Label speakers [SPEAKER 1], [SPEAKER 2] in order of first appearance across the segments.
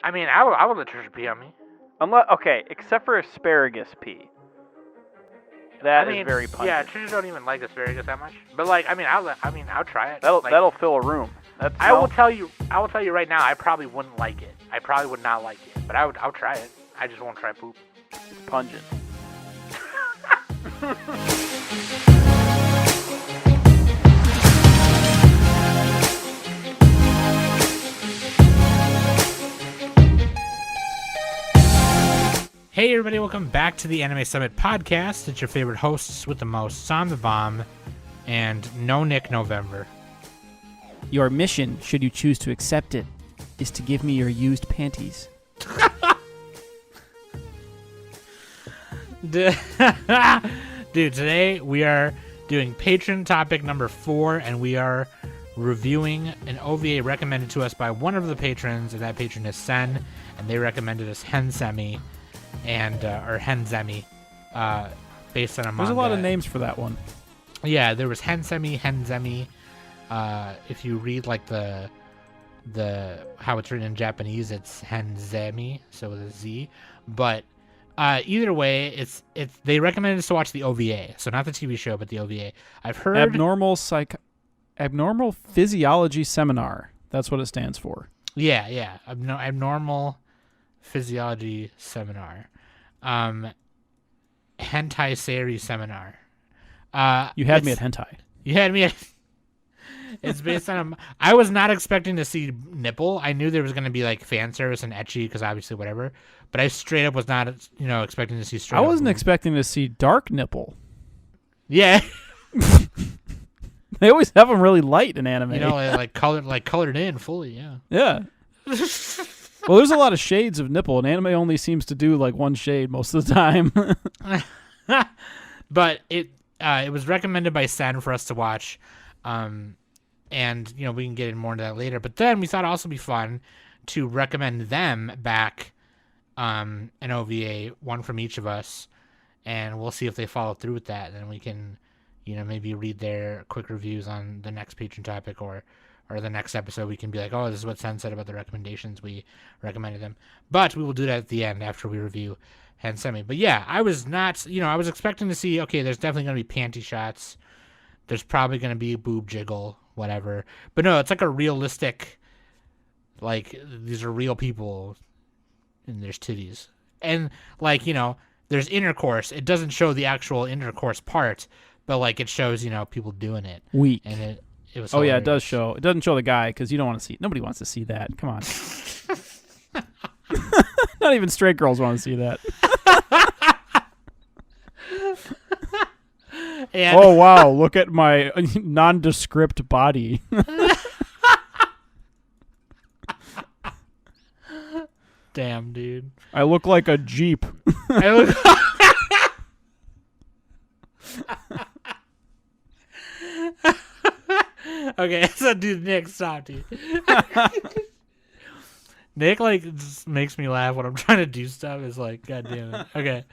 [SPEAKER 1] I mean, I would let Trisha pee on me.
[SPEAKER 2] Except for asparagus pee. That is very pungent.
[SPEAKER 1] Yeah, Trisha don't even like asparagus that much. But like, I mean, I'll try it.
[SPEAKER 2] That'll fill a room.
[SPEAKER 1] I will tell you right now, I probably wouldn't like it. I probably would not like it, but I'll try it. I just won't try poop.
[SPEAKER 2] It's pungent.
[SPEAKER 1] Hey everybody, welcome back to the Anime Summit podcast. It's your favorite hosts with the most, Som the Bomb, and no Nick November.
[SPEAKER 3] Your mission, should you choose to accept it, is to give me your used panties.
[SPEAKER 1] Dude, today we are doing patron topic number 4, and we are reviewing an OVA recommended to us by one of the patrons, and that patron is Sen, and they recommended us HenSemi, or HenSemi, based on a manga.
[SPEAKER 3] There's a lot of names for that one.
[SPEAKER 1] Yeah, there was HenSemi. If you read like the how it's written in Japanese, it's HenSemi, so with a Z. But either way, it's they recommended us to watch the OVA, so not the TV show, but the OVA. I've heard
[SPEAKER 3] Abnormal Physiology Seminar. That's what it stands for.
[SPEAKER 1] Yeah. Abnormal Physiology Seminar. Hentai Series Seminar.
[SPEAKER 3] You had me at hentai.
[SPEAKER 1] You had me at... It's based on... I was not expecting to see nipple. I knew there was going to be like fan service and ecchi, because obviously whatever. But I straight up was not, expecting to see straight up.
[SPEAKER 3] I wasn't expecting to see dark nipple.
[SPEAKER 1] Yeah.
[SPEAKER 3] They always have them really light in anime.
[SPEAKER 1] Colored in fully, yeah.
[SPEAKER 3] Yeah. Well, there's a lot of shades of nipple, and anime only seems to do like one shade most of the time.
[SPEAKER 1] But it was recommended by Sen for us to watch, and we can get in more into that later. But then we thought it'd also be fun to recommend them back an OVA, one from each of us, and we'll see if they follow through with that. And then we can, maybe read their quick reviews on the next patron topic or the next episode. We can be like, oh, this is what Sen said about the recommendations. We recommended them. But we will do that at the end after we review HenSemi. But yeah, I was not, I was expecting to see, okay, there's definitely going to be panty shots. There's probably going to be a boob jiggle, whatever. But no, it's like a realistic, like, these are real people and there's titties. And, like, there's intercourse. It doesn't show the actual intercourse part, but, like, it shows, people doing it.
[SPEAKER 3] Weak.
[SPEAKER 1] And it was hilarious.
[SPEAKER 3] Oh, yeah, it does show. It doesn't show the guy because you don't want to see. Nobody wants to see that. Come on. Not even straight girls want to see that. Oh, wow. Look at my nondescript body.
[SPEAKER 1] Damn, dude.
[SPEAKER 3] I look like a Jeep.
[SPEAKER 1] Okay, so dude, Nick, stop, dude. Nick, just makes me laugh when I'm trying to do stuff. It's like, god damn it. Okay.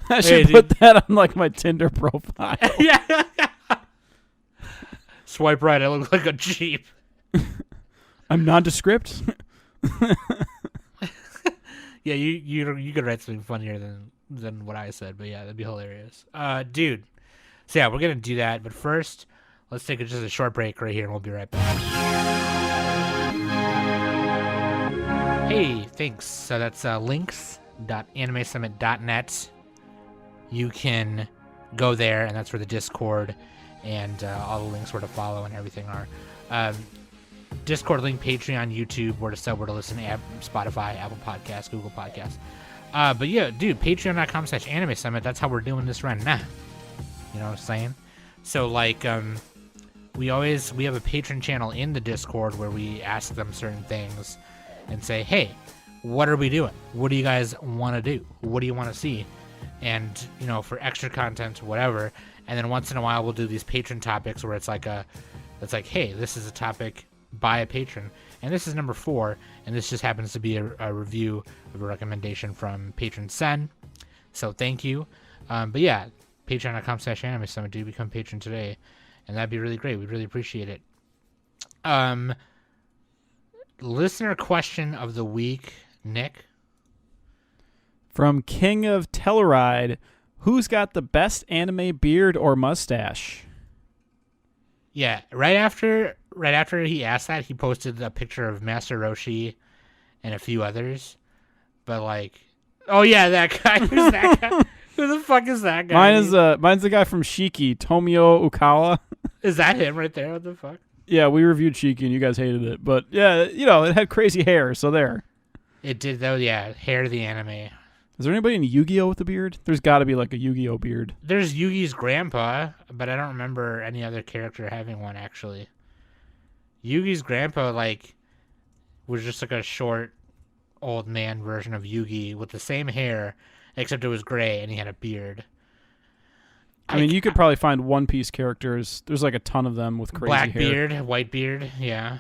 [SPEAKER 3] I should put that on, my Tinder profile.
[SPEAKER 1] Yeah. Swipe right, I look like a Jeep.
[SPEAKER 3] I'm nondescript.
[SPEAKER 1] Yeah, you could write something funnier than what I said, but yeah, that'd be hilarious. Dude. So yeah, we're going to do that, but first... Let's take just a short break right here, and we'll be right back. Hey, thanks. So that's links.animesummit.net. You can go there, and that's where the Discord and all the links where to follow and everything are. Discord link, Patreon, YouTube, where to sub, where to listen, Spotify, Apple Podcasts, Google Podcasts. But yeah, dude, patreon.com/anime summit. That's how we're doing this right now. You know what I'm saying? So we have a patron channel in the Discord where we ask them certain things and say, hey, what are we doing? What do you guys want to do? What do you want to see? And, for extra content, whatever. And then once in a while, we'll do these patron topics where it's like, hey, this is a topic by a patron. And this is number 4. And this just happens to be a review of a recommendation from Patron Sen. So thank you. But yeah, patreon.com/anime summit. Do become patron today. And that'd be really great. We'd really appreciate it. Listener question of the week Nick?
[SPEAKER 3] From King of Telluride, who's got the best anime beard or mustache?
[SPEAKER 1] Yeah, right after he asked that, he posted a picture of Master Roshi and a few others. But like, oh yeah, that guy. Who's that guy? Who the fuck is that guy?
[SPEAKER 3] Mine's the guy from Shiki, Tomio Ukawa.
[SPEAKER 1] Is that him right there? What the fuck?
[SPEAKER 3] Yeah, we reviewed Shiki and you guys hated it. But yeah, it had crazy hair, so there.
[SPEAKER 1] It did though, yeah. Hair the anime.
[SPEAKER 3] Is there anybody in Yu-Gi-Oh with a beard? There's got to be like a Yu-Gi-Oh beard.
[SPEAKER 1] There's Yugi's grandpa, but I don't remember any other character having one actually. Yugi's grandpa like was just like a short old man version of Yugi with the same hair, except it was gray and he had a beard.
[SPEAKER 3] I mean, you could probably find One Piece characters. There's like a ton of them with crazy
[SPEAKER 1] black
[SPEAKER 3] hair.
[SPEAKER 1] beard, white beard, yeah.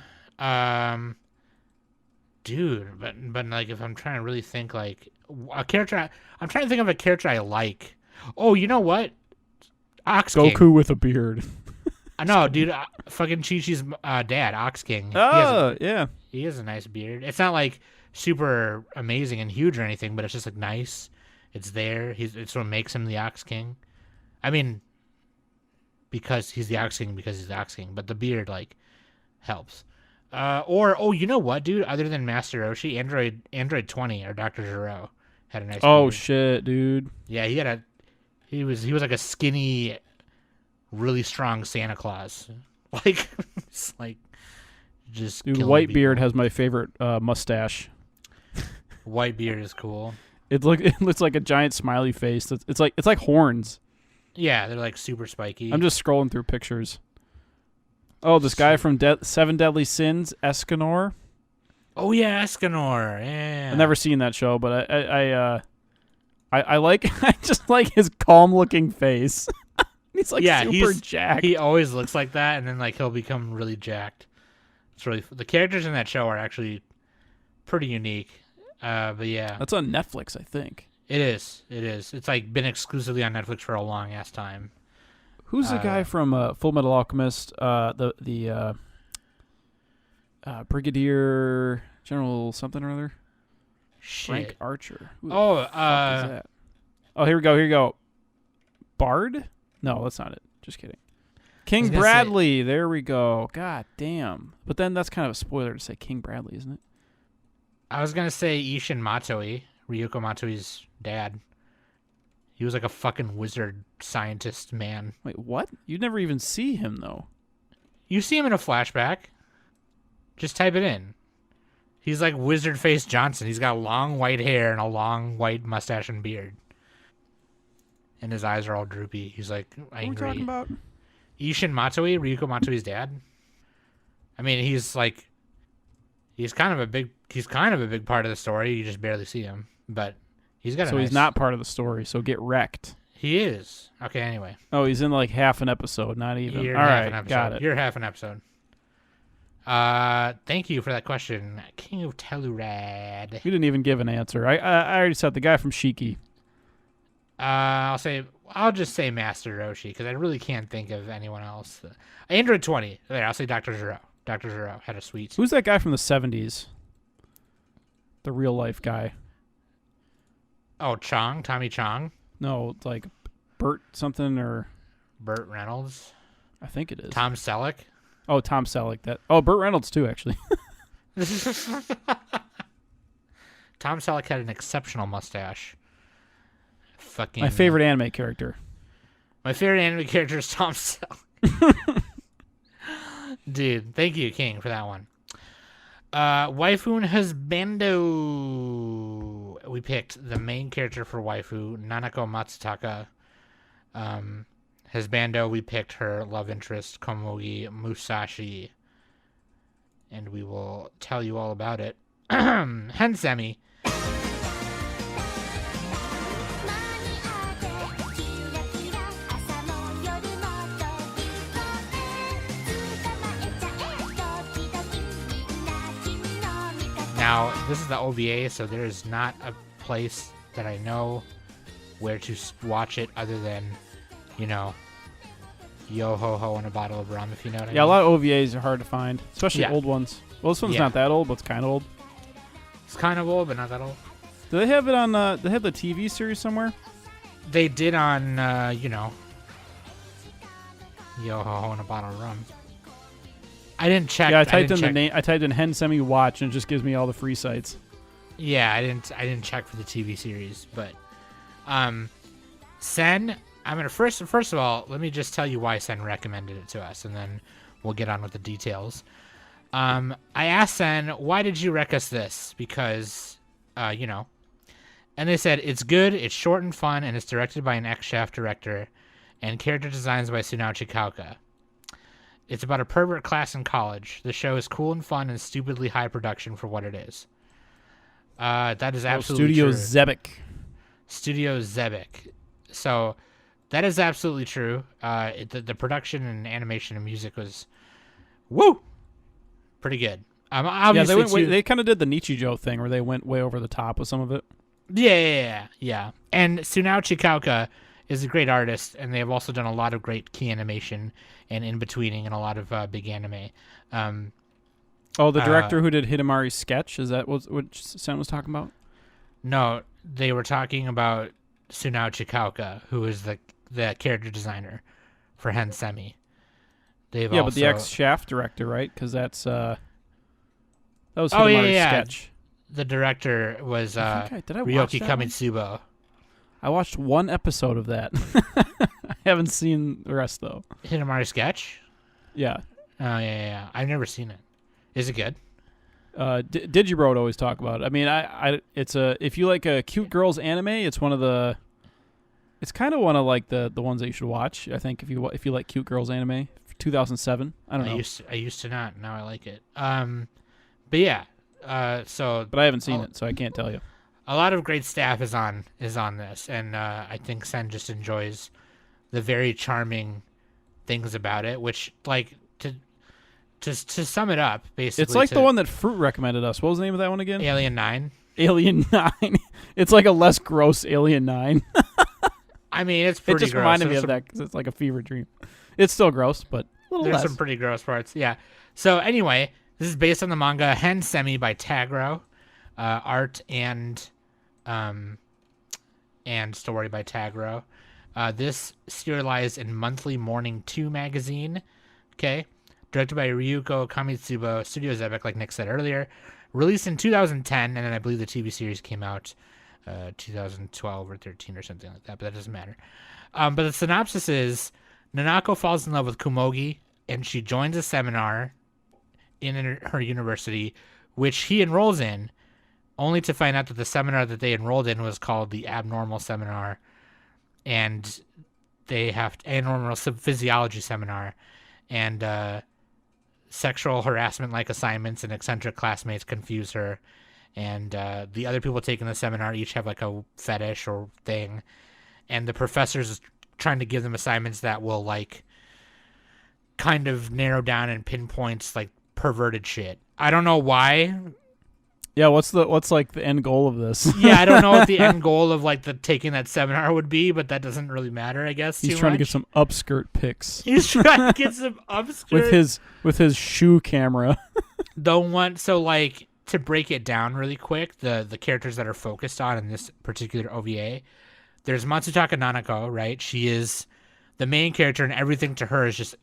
[SPEAKER 1] Dude, but like if I'm trying to really think like a character, I'm trying to think of a character I like. Oh, you know what? Ox King.
[SPEAKER 3] Goku with a beard.
[SPEAKER 1] No, dude, fucking Chi-Chi's dad, Ox King.
[SPEAKER 3] Yeah.
[SPEAKER 1] He has a nice beard. It's not like super amazing and huge or anything, but it's just like nice. It's there. It's what makes him the Ox King. I mean, because he's the Ox King, because he's the Ox King, but the beard like helps. You know what, dude? Other than Master Roshi, Android 20 or Dr. Gero had a nice.
[SPEAKER 3] Oh
[SPEAKER 1] beard.
[SPEAKER 3] shit, dude.
[SPEAKER 1] Yeah, he was like a skinny, really strong Santa Claus. Like, it's like just.
[SPEAKER 3] Dude,
[SPEAKER 1] killing
[SPEAKER 3] white
[SPEAKER 1] people.
[SPEAKER 3] beard has my favorite mustache.
[SPEAKER 1] White beard is cool.
[SPEAKER 3] It looks like a giant smiley face. It's like horns.
[SPEAKER 1] Yeah, they're like super spiky.
[SPEAKER 3] I'm just scrolling through pictures. Oh, this guy from Seven Deadly Sins, Escanor.
[SPEAKER 1] Oh yeah, Escanor. Yeah.
[SPEAKER 3] I've never seen that show, but I like I just like his calm looking face. He's like super jacked.
[SPEAKER 1] He always looks like that, and then like he'll become really jacked. It's really the characters in that show are actually pretty unique. But yeah,
[SPEAKER 3] that's on Netflix, I think.
[SPEAKER 1] It is. It's like been exclusively on Netflix for a long ass time.
[SPEAKER 3] Who's the guy from Full Metal Alchemist? The Brigadier General something or other.
[SPEAKER 1] Shit.
[SPEAKER 3] Frank Archer. Who the fuck is that? Oh, here we go. Bard? No, that's not it. Just kidding. King Bradley. There we go. God damn. But then that's kind of a spoiler to say King Bradley, isn't it?
[SPEAKER 1] I was gonna say Ishin Matoi, Ryuko Matoi's dad. He was like a fucking wizard scientist man.
[SPEAKER 3] Wait, what? You never even see him though.
[SPEAKER 1] You see him in a flashback. Just type it in. He's like Wizard Face Johnson. He's got long white hair and a long white mustache and beard. And his eyes are all droopy. He's like angry.
[SPEAKER 3] What are we talking about?
[SPEAKER 1] Ishin Matoi, Ryuko Matoi's dad. I mean, he's kind of a big part of the story. You just barely see him, but he's got.
[SPEAKER 3] He's not part of the story. So get wrecked.
[SPEAKER 1] He is. Okay. Anyway.
[SPEAKER 3] Oh, he's in like half an episode, not even.
[SPEAKER 1] You're
[SPEAKER 3] all right,
[SPEAKER 1] an episode.
[SPEAKER 3] got it.
[SPEAKER 1] You're half an episode. Thank you for that question, King of Telluride.
[SPEAKER 3] You didn't even give an answer. I already said the guy from Shiki.
[SPEAKER 1] I'll just say Master Roshi because I really can't think of anyone else. Android 20. There, I'll say Dr. Gero. Dr. Gero had a sweet.
[SPEAKER 3] Who's that guy from the 70s? The real life guy.
[SPEAKER 1] Oh, Tommy Chong.
[SPEAKER 3] No, it's like Burt something or
[SPEAKER 1] Burt Reynolds.
[SPEAKER 3] I think it is.
[SPEAKER 1] Tom Selleck.
[SPEAKER 3] Oh, Tom Selleck. Burt Reynolds too, actually.
[SPEAKER 1] Tom Selleck had an exceptional mustache. Fucking
[SPEAKER 3] my favorite anime character.
[SPEAKER 1] My favorite anime character is Tom Selleck. Dude, thank you, King, for that one. Waifu and Husbando. We picked the main character for Waifu, Nanako Matsutaka. Husbando, we picked her love interest, Komugi Musashi. And we will tell you all about it. HenSemi. Now, this is the OVA, so there is not a place that I know where to watch it other than, yo ho ho and a bottle of rum, if you know what I mean.
[SPEAKER 3] Yeah, a lot of OVAs are hard to find, especially
[SPEAKER 1] Yeah.
[SPEAKER 3] old ones. Well, this one's not that old, but it's kind of old.
[SPEAKER 1] It's kind of old, but not that old.
[SPEAKER 3] Do they have it on? They have the TV series somewhere.
[SPEAKER 1] They did on, Yo Ho Ho and a Bottle of Rum. I didn't check.
[SPEAKER 3] Yeah, I typed in the name. I typed in HenSemi Watch, and it just gives me all the free sites.
[SPEAKER 1] Yeah, I didn't check for the TV series, but Sen. I'm gonna first of all, let me just tell you why Sen recommended it to us, and then we'll get on with the details. I asked Sen, why did you rec us this? Because, and they said it's good, it's short and fun, and it's directed by an ex-Shaft director, and character designs by Sunao Chikauka. It's about a pervert class in college. The show is cool and fun and stupidly high production for what it is. That is absolutely
[SPEAKER 3] Studio
[SPEAKER 1] true.
[SPEAKER 3] Zebic.
[SPEAKER 1] Studio Zebic. So that is absolutely true. The production and animation and music was, pretty good. Obviously,
[SPEAKER 3] they kind of did the Nichijou thing where they went way over the top with some of it.
[SPEAKER 1] Yeah. And Sunao Chikauka is a great artist, and they have also done a lot of great key animation and in-betweening and a lot of big anime.
[SPEAKER 3] The director who did Hidamari's Sketch, is that what Sen was talking about?
[SPEAKER 1] No, they were talking about Sunao Chikauka, who is the character designer for HenSemi.
[SPEAKER 3] But the ex-Shaft director, right? Because that was Hidamari's Sketch.
[SPEAKER 1] The director was
[SPEAKER 3] did I watch
[SPEAKER 1] Ryoki
[SPEAKER 3] that one?
[SPEAKER 1] Kamitsubo.
[SPEAKER 3] I watched one episode of that. I haven't seen the rest, though.
[SPEAKER 1] Hidamari Sketch?
[SPEAKER 3] Yeah.
[SPEAKER 1] Oh, yeah. I've never seen it. Is it good?
[SPEAKER 3] Digibro would always talk about it. I mean, if you like a cute girls anime, it's kind of one of like the ones that you should watch. I think if you like cute girls anime, 2007. I don't know.
[SPEAKER 1] I used to not. Now I like it. But yeah.
[SPEAKER 3] But I haven't seen it, so I can't tell you.
[SPEAKER 1] A lot of great staff is on this, and I think Sen just enjoys the very charming things about it. Which, like, to sum it up, basically,
[SPEAKER 3] it's like the one that Fruit recommended us. What was the name of that one again?
[SPEAKER 1] Alien 9.
[SPEAKER 3] Alien 9. It's like a less gross Alien 9.
[SPEAKER 1] I mean, it's pretty.
[SPEAKER 3] It just
[SPEAKER 1] gross.
[SPEAKER 3] reminded me of that because it's like a fever dream. It's still gross, but a little
[SPEAKER 1] there's
[SPEAKER 3] less.
[SPEAKER 1] Some pretty gross parts. Yeah. So anyway, this is based on the manga HenSemi by Tagro, art and story by Tagro. This serialized in Monthly Morning 2 magazine. Okay. Directed by Ryuko Kamitsubo, Studio Zebic, like Nick said earlier. Released in 2010, and then I believe the TV series came out 2012 or 13 or something like that, but that doesn't matter. But the synopsis is, Nanako falls in love with Komugi, and she joins a seminar in her university, which he enrolls in, only to find out that the seminar that they enrolled in was called the Abnormal Seminar, and they have Abnormal Physiology Seminar, and sexual harassment-like assignments and eccentric classmates confuse her, and the other people taking the seminar each have like a fetish or thing, and the professor's trying to give them assignments that will like kind of narrow down and pinpoints like perverted shit. I don't know why.
[SPEAKER 3] Yeah, what's like the end goal of this?
[SPEAKER 1] Yeah, I don't know what the end goal of like the taking that seminar would be, but that doesn't really matter, I guess.
[SPEAKER 3] He's trying to get some upskirt pics.
[SPEAKER 1] He's trying to get some upskirt
[SPEAKER 3] with his shoe camera.
[SPEAKER 1] So like to break it down really quick, the characters that are focused on in this particular OVA, there's Matsutaka Nanako, right? She is the main character, and everything to her is just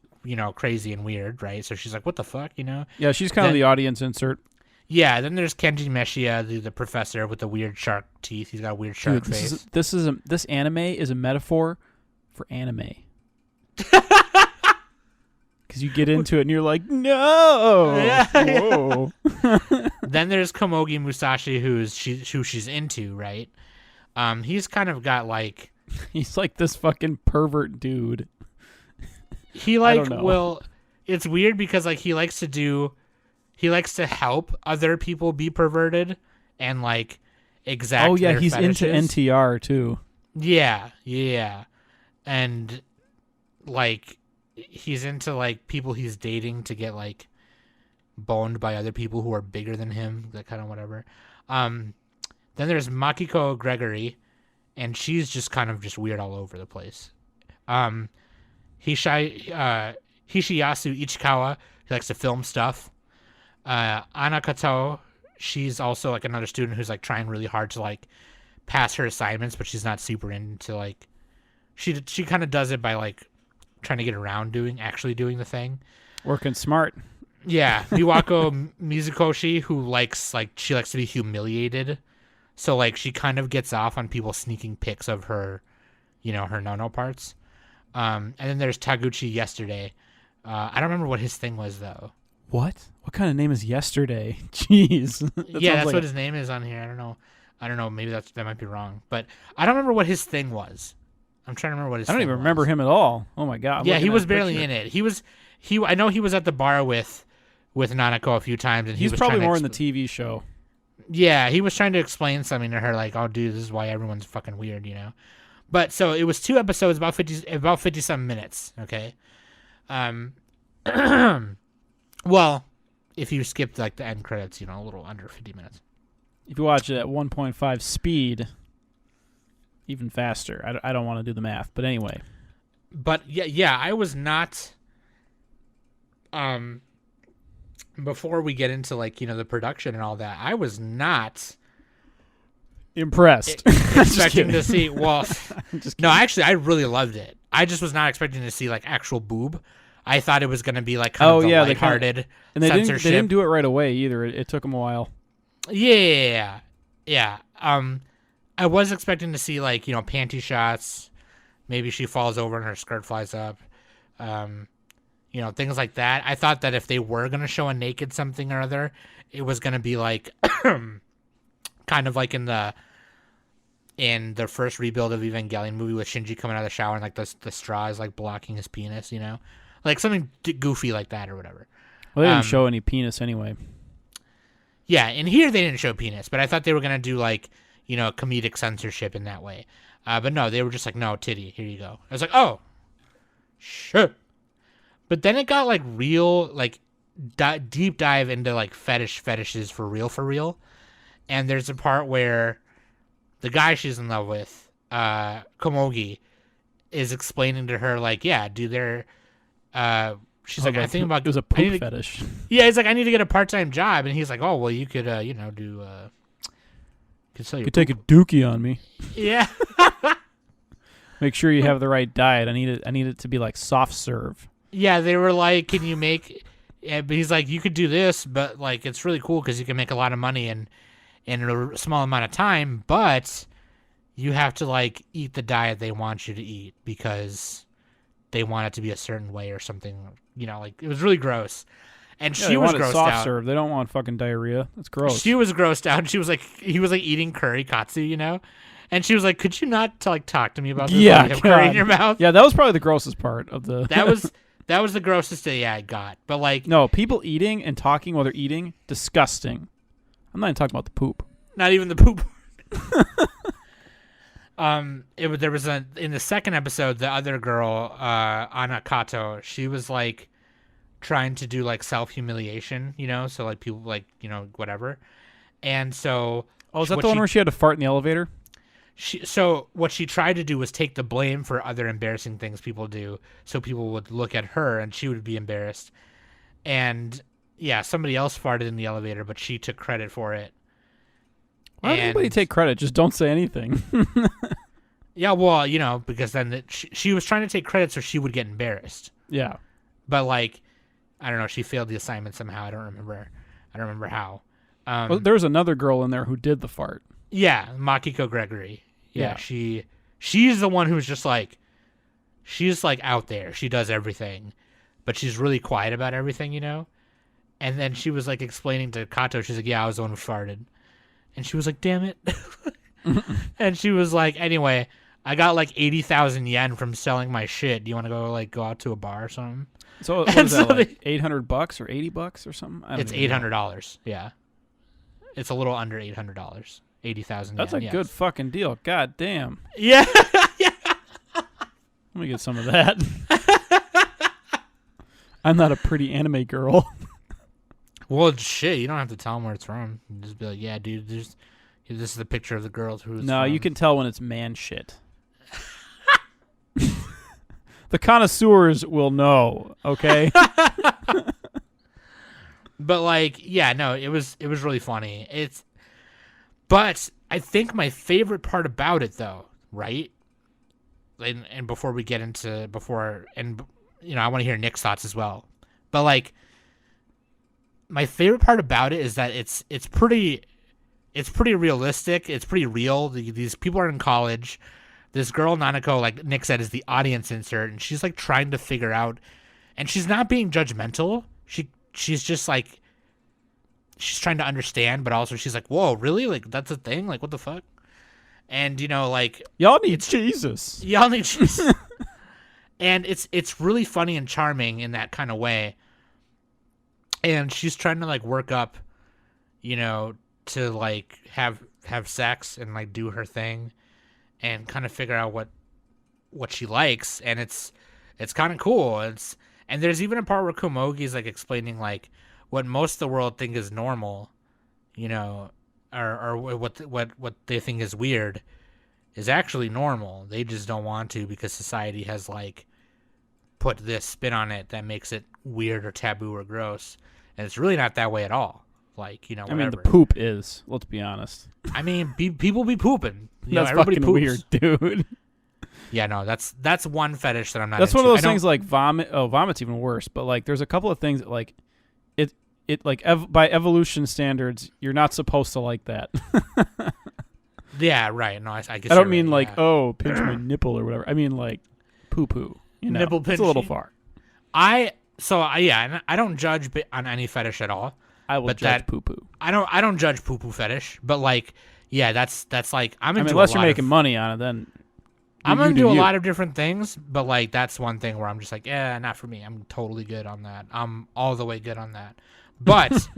[SPEAKER 1] crazy and weird, right? So she's like, what the fuck,
[SPEAKER 3] Yeah, she's kind of the audience insert.
[SPEAKER 1] Yeah, then there's Kenji Meshiya, the professor with the weird shark teeth. He's got a weird shark face.
[SPEAKER 3] This anime is a metaphor for anime. Because you get into it and you're like, no.
[SPEAKER 1] Yeah.
[SPEAKER 3] Whoa.
[SPEAKER 1] Then there's Komugi Musashi, who she's into, right? He's kind of got like
[SPEAKER 3] he's like this fucking pervert dude.
[SPEAKER 1] He like it's weird because like he likes to help other people be perverted and like exact.
[SPEAKER 3] Oh yeah,
[SPEAKER 1] their
[SPEAKER 3] he's
[SPEAKER 1] fetishes.
[SPEAKER 3] into NTR too.
[SPEAKER 1] Yeah, and like he's into like people he's dating to get like boned by other people who are bigger than him. That kind of whatever. Then there's Makiko Gregory, and she's just kind of just weird all over the place. Hishiyasu Ichikawa, he likes to film stuff. Anakato, she's also like another student who's like trying really hard to like pass her assignments, but she's not super into like she kind of does it by like trying to get around actually doing the thing.
[SPEAKER 3] Working smart.
[SPEAKER 1] Yeah, Miwako Mizukoshi, who she likes to be humiliated, so like she kind of gets off on people sneaking pics of her, her no parts. And then there's Taguchi Yesterday. I don't remember what his thing was though.
[SPEAKER 3] What kind of name is Yesterday? Jeez.
[SPEAKER 1] That's what his name is on here. I don't know. Maybe that might be wrong, but I don't remember what his thing was. I'm trying to remember what his.
[SPEAKER 3] I don't even remember him at all. Oh my god.
[SPEAKER 1] Yeah, he was barely in it. I know he was at the bar with Nanako a few times, and
[SPEAKER 3] he's probably more in the TV show.
[SPEAKER 1] Yeah, he was trying to explain something to her, like, "Oh, dude, this is why everyone's fucking weird," But so it was 2 episodes, about 50-some minutes. Okay. Well, if you skipped like the end credits, a little under 50 minutes.
[SPEAKER 3] If you watch it at 1.5 speed, even faster. I don't want to do the math, but anyway.
[SPEAKER 1] But yeah, I was not. Before we get into like the production and all that, I was not
[SPEAKER 3] impressed.
[SPEAKER 1] Expecting to see. Well, no, actually, I really loved it. I just was not expecting to see like actual boob. I thought it was going to be like kind of the lighthearted
[SPEAKER 3] and they
[SPEAKER 1] censorship.
[SPEAKER 3] They didn't do it right away either. It took them a while.
[SPEAKER 1] Yeah. I was expecting to see like panty shots. Maybe she falls over and her skirt flies up. Things like that. I thought that if they were going to show a naked something or other, it was going to be like kind of like in the first rebuild of Evangelion movie with Shinji coming out of the shower and like the straw is like blocking his penis, like something goofy like that or whatever.
[SPEAKER 3] Well, they didn't show any penis anyway.
[SPEAKER 1] Yeah, in here they didn't show penis, but I thought they were going to do like, comedic censorship in that way. But no, they were just like, no, titty, here you go. I was like, oh, sure. But then it got like real, like deep dive into like fetishes for real. And there's a part where the guy she's in love with, Komugi, is explaining to her like, yeah, dude, they're, she's like, I think about
[SPEAKER 3] it was a poop fetish.
[SPEAKER 1] Yeah, he's like, I need to get a part-time job, and he's like, oh, well, you could, do,
[SPEAKER 3] could take a dookie on me.
[SPEAKER 1] Yeah.
[SPEAKER 3] Make sure you have the right diet. I need it to be like soft serve.
[SPEAKER 1] Yeah, they were like, can you make? Yeah, but he's like, you could do this, but like, it's really cool because you can make a lot of money in a small amount of time, but you have to like eat the diet they want you to eat because they want it to be a certain way or something. Like it was really gross. And she was grossed
[SPEAKER 3] soft
[SPEAKER 1] out.
[SPEAKER 3] Serve. They don't want fucking diarrhea. That's gross.
[SPEAKER 1] She was grossed out. She was like, he was like eating curry katsu, And she was like, could you not talk to me about this?
[SPEAKER 3] Yeah,
[SPEAKER 1] you have curry in your mouth.
[SPEAKER 3] Yeah, that was probably the grossest part of the.
[SPEAKER 1] That was the grossest thing I got. But like,
[SPEAKER 3] no, people eating and talking while they're eating, disgusting. I'm not even talking about the poop.
[SPEAKER 1] Not even the poop. There was in the second episode, the other girl, Anakato, she was like trying to do like self-humiliation, so like people like, whatever. And so,
[SPEAKER 3] is that the one where she had to fart in the elevator?
[SPEAKER 1] So what she tried to do was take the blame for other embarrassing things people do, so people would look at her and she would be embarrassed. And yeah, somebody else farted in the elevator, but she took credit for it.
[SPEAKER 3] Why does anybody take credit? Just don't say anything.
[SPEAKER 1] Yeah, well, because then she was trying to take credit so she would get embarrassed.
[SPEAKER 3] Yeah.
[SPEAKER 1] But like, I don't know, she failed the assignment somehow. I don't remember how.
[SPEAKER 3] Well, there was another girl in there who did the fart.
[SPEAKER 1] Yeah, Makiko Gregory. Yeah. She's the one who's just like, she's like out there. She does everything, but she's really quiet about everything, And then she was like explaining to Kato, she's like, yeah, I was the one who farted. And she was like, damn it. And she was like, anyway, I got like 80,000 yen from selling my shit. Do you want to go out to a bar or something?
[SPEAKER 3] So what is that, like $800 or $80 or something?
[SPEAKER 1] It's $800. Yeah. It's a little under $800. 80,000.
[SPEAKER 3] That's a good fucking deal. God damn.
[SPEAKER 1] Yeah.
[SPEAKER 3] Let me get some of that. I'm not a pretty anime girl.
[SPEAKER 1] Well, shit, you don't have to tell them where it's from. You just be like, yeah, dude, this is the picture of the girl who's
[SPEAKER 3] No, you can tell when it's man shit. The connoisseurs will know, okay?
[SPEAKER 1] But like, yeah, no, it was really funny. But I think my favorite part about it, though, right? And before we get into I want to hear Nick's thoughts as well. But like, my favorite part about it is that it's pretty realistic. It's pretty real. These people are in college. This girl Nanako, like Nick said, is the audience insert, and she's like trying to figure out, and she's not being judgmental. She's just like, she's trying to understand, but also she's like, whoa, really? Like, that's a thing? Like, what the fuck? And, like...
[SPEAKER 3] Y'all need Jesus.
[SPEAKER 1] Y'all need Jesus. And it's really funny and charming in that kind of way. And she's trying to, like, work up, to, like, have sex and, like, do her thing and kind of figure out what she likes. And it's kind of cool. And there's even a part where Komugi's like explaining like what most of the world think is normal, or what they think is weird is actually normal. They just don't want to because society has like put this spin on it that makes it weird or taboo or gross. And it's really not that way at all. Like, whatever.
[SPEAKER 3] I mean, the poop is, let's be honest.
[SPEAKER 1] I mean, people be pooping.
[SPEAKER 3] That's
[SPEAKER 1] everybody
[SPEAKER 3] fucking
[SPEAKER 1] poops.
[SPEAKER 3] weird, dude.
[SPEAKER 1] Yeah, no, that's one fetish that I'm not.
[SPEAKER 3] That's
[SPEAKER 1] into.
[SPEAKER 3] one of those things like vomit. Oh, vomit's even worse. But like, there's a couple of things that like, it like by evolution standards, you're not supposed to like that.
[SPEAKER 1] Yeah, right. No, I guess
[SPEAKER 3] I don't mean
[SPEAKER 1] right,
[SPEAKER 3] like,
[SPEAKER 1] yeah.
[SPEAKER 3] oh, pinch my nipple or whatever. I mean like, poo poo.
[SPEAKER 1] Nipple pinch.
[SPEAKER 3] It's a little far.
[SPEAKER 1] I don't judge on any fetish at all.
[SPEAKER 3] I will judge poo poo.
[SPEAKER 1] I don't judge poo poo fetish, but like, yeah, that's like I'm into.
[SPEAKER 3] Unless you're making money on it, then.
[SPEAKER 1] I'm gonna do a lot of different things, but like that's one thing where I'm just like, yeah, not for me. I'm totally good on that. I'm all the way good on that. But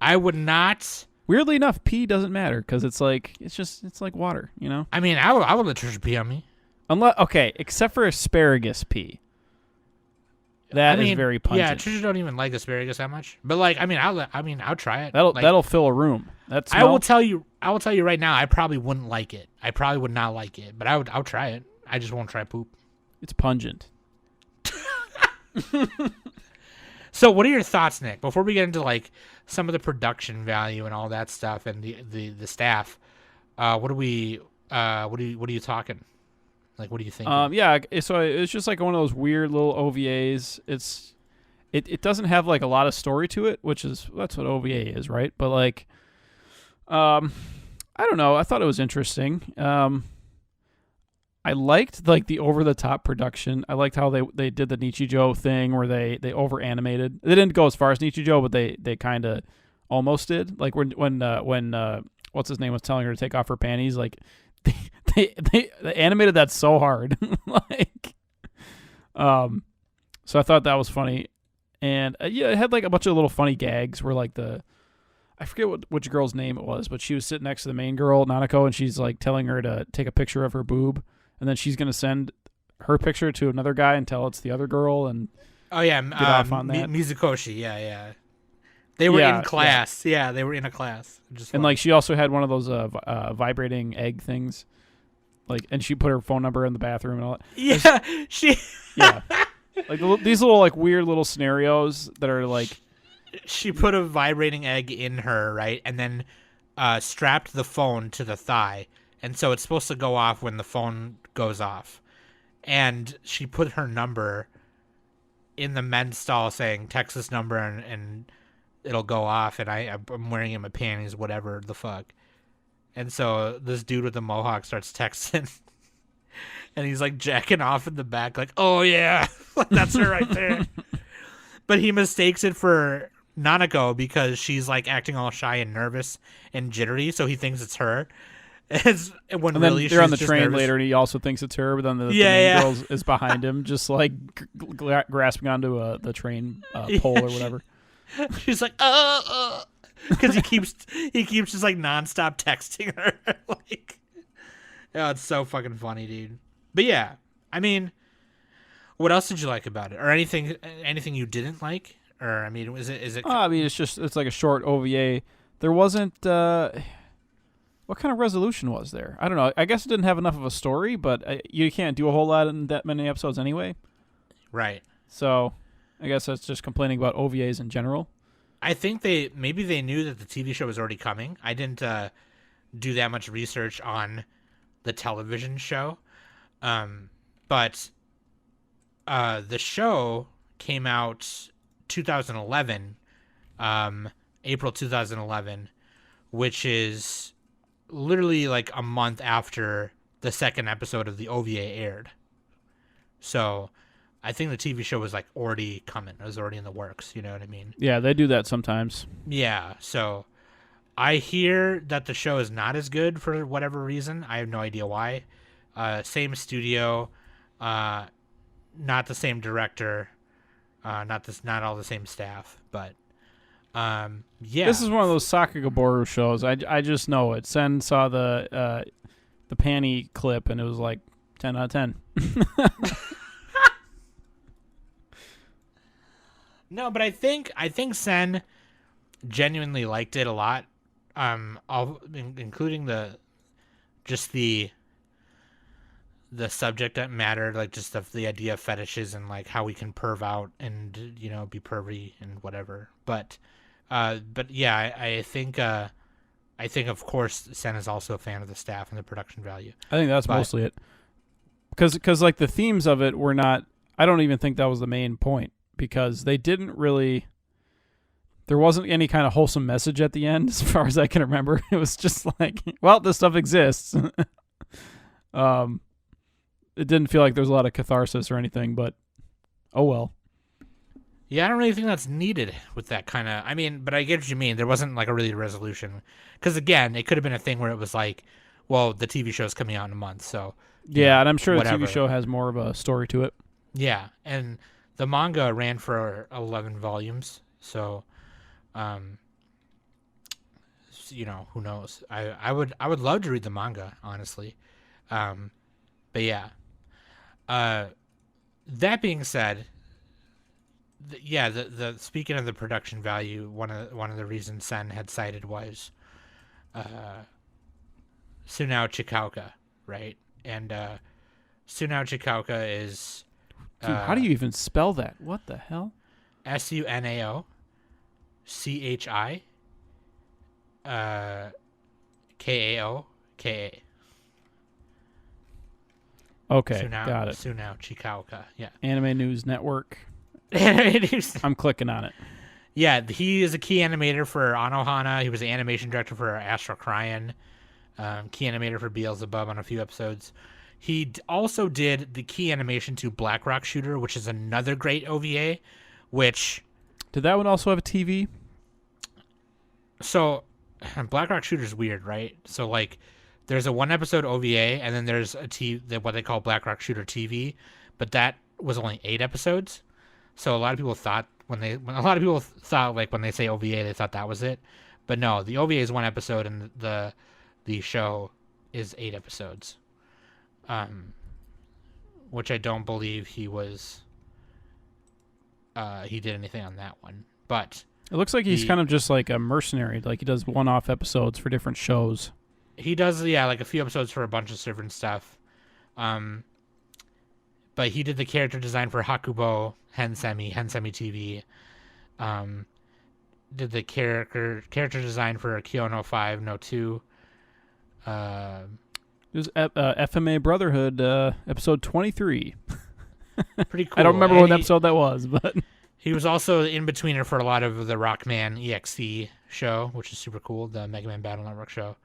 [SPEAKER 1] I would not.
[SPEAKER 3] Weirdly enough, pee doesn't matter because it's like water,
[SPEAKER 1] I mean, I would let Trisha pee on me.
[SPEAKER 3] Except for asparagus pee. That is very pungent.
[SPEAKER 1] Yeah, Trisha don't even like asparagus that much. But like, I'll try it.
[SPEAKER 3] That'll fill a room.
[SPEAKER 1] I will tell you right now, I probably wouldn't like it. I probably would not like it, but I'll try it. I just won't try poop.
[SPEAKER 3] It's pungent.
[SPEAKER 1] So what are your thoughts, Nick? Before we get into like some of the production value and all that stuff and the staff, what are you talking? Like, what do you think?
[SPEAKER 3] Yeah, so it's just like one of those weird little OVAs. It doesn't have like a lot of story to it, that's what OVA is, right? But like, I don't know. I thought it was interesting. I liked like the over the top production. I liked how they did the Nichijou thing where they over animated. They didn't go as far as Nichijou, but they kind of almost did. Like when what's his name was telling her to take off her panties, like they animated that so hard. Like so I thought that was funny. And yeah, it had like a bunch of little funny gags where like I forget which girl's name it was, but she was sitting next to the main girl, Nanako, and she's like telling her to take a picture of her boob, and then she's gonna send her picture to another guy and tell it's the other girl, and get off on that.
[SPEAKER 1] Mizukoshi, yeah. They were in class. Yeah, they were in a class.
[SPEAKER 3] And like she also had one of those vibrating egg things, like, and she put her phone number in the bathroom and all that.
[SPEAKER 1] Yeah,
[SPEAKER 3] yeah, like these little like weird little scenarios that are like.
[SPEAKER 1] She put a vibrating egg in her, right, and then strapped the phone to the thigh, and so it's supposed to go off when the phone goes off. And she put her number in the men's stall saying, text this number and it'll go off, and I'm wearing in my panties, whatever the fuck. And so this dude with the mohawk starts texting, and he's like jacking off in the back, like, oh yeah, that's her right there. But he mistakes it for Nanako because she's like acting all shy and nervous and jittery, so he thinks it's her. And then really
[SPEAKER 3] they're on the
[SPEAKER 1] just
[SPEAKER 3] train
[SPEAKER 1] nervous.
[SPEAKER 3] later, and he also thinks it's her. But then the main girl is behind him, just like grasping onto the train pole or whatever.
[SPEAKER 1] She's like, because he keeps just like nonstop texting her. Like, oh, it's so fucking funny, dude. But yeah, I mean, what else did you like about it, or anything you didn't like, or I mean, is it?
[SPEAKER 3] I mean, it's like a short OVA. There wasn't. What kind of resolution was there? I don't know. I guess it didn't have enough of a story, but you can't do a whole lot in that many episodes anyway.
[SPEAKER 1] Right.
[SPEAKER 3] So, I guess that's just complaining about OVAs in general.
[SPEAKER 1] I think maybe they knew that the TV show was already coming. I didn't do that much research on the television show, but the show came out 2011, April 2011, which is literally like a month after the second episode of the OVA aired. So I think the TV show was like already coming. It was already in the works. You know what I mean?
[SPEAKER 3] Yeah, they do that sometimes.
[SPEAKER 1] Yeah. So I hear that the show is not as good for whatever reason. I have no idea why. Same studio, not the same director, not all the same staff, but yeah.
[SPEAKER 3] This is one of those Sakagaboru shows. I just know it. Sen saw the panty clip and it was like 10 out of 10.
[SPEAKER 1] No, but I think Sen genuinely liked it a lot. Including the subject that mattered, like just the idea of fetishes and like how we can perv out and, you know, be pervy and whatever. But yeah, I think of course Sen is also a fan of the staff and the production value.
[SPEAKER 3] I think that's mostly it. Because like the themes of it were not. I don't even think that was the main point, because they didn't really. There wasn't any kind of wholesome message at the end, as far as I can remember. It was just like, well, this stuff exists. It didn't feel like there was a lot of catharsis or anything, but oh well.
[SPEAKER 1] Yeah, I don't really think that's needed with that kind of. I mean, but I get what you mean. There wasn't like a really resolution, because again, it could have been a thing where it was like, well, the TV show is coming out in a month, so
[SPEAKER 3] yeah, and I'm sure
[SPEAKER 1] whatever.
[SPEAKER 3] The TV show has more of a story to it.
[SPEAKER 1] Yeah, and the manga ran for 11 volumes, so. You know, who knows? I would love to read the manga, honestly. But yeah. That being said, the speaking of the production value, one of the reasons Sen had cited was Sunao Chikauka, right? And Sunao Chikauka is
[SPEAKER 3] Dude, how do you even spell that? What the hell?
[SPEAKER 1] Sunao CHI KAO KA.
[SPEAKER 3] Okay, got it.
[SPEAKER 1] Sunao Chikauka, yeah.
[SPEAKER 3] Anime News Network. I'm clicking on it.
[SPEAKER 1] Yeah, he is a key animator for Anohana. He was the animation director for Astral Cryon, key animator for Beelzebub on a few episodes. He also did the key animation to Black Rock Shooter, which is another great OVA, which...
[SPEAKER 3] Did that one also have a TV?
[SPEAKER 1] So, Black Rock Shooter is weird, right? So, like, there's a one-episode OVA, and then there's what they call Black Rock Shooter TV, but that was only 8 episodes. So a lot of people thought when they say OVA, they thought that was it, but no, the OVA is 1 episode, and the show is 8 episodes. Which I don't believe he did anything on that one, but.
[SPEAKER 3] It looks like he's kind of just like a mercenary. Like he does one-off episodes for different shows.
[SPEAKER 1] He does, yeah, like a few episodes for a bunch of different stuff. But he did the character design for Hakubo, HenSemi TV. Did the character design for Kyono 5 no 2.
[SPEAKER 3] It was FMA Brotherhood, episode 23.
[SPEAKER 1] Pretty cool.
[SPEAKER 3] I don't remember what episode that was, but...
[SPEAKER 1] He was also the in-betweener for a lot of the Rockman EXE show, which is super cool, the Mega Man Battle Network show.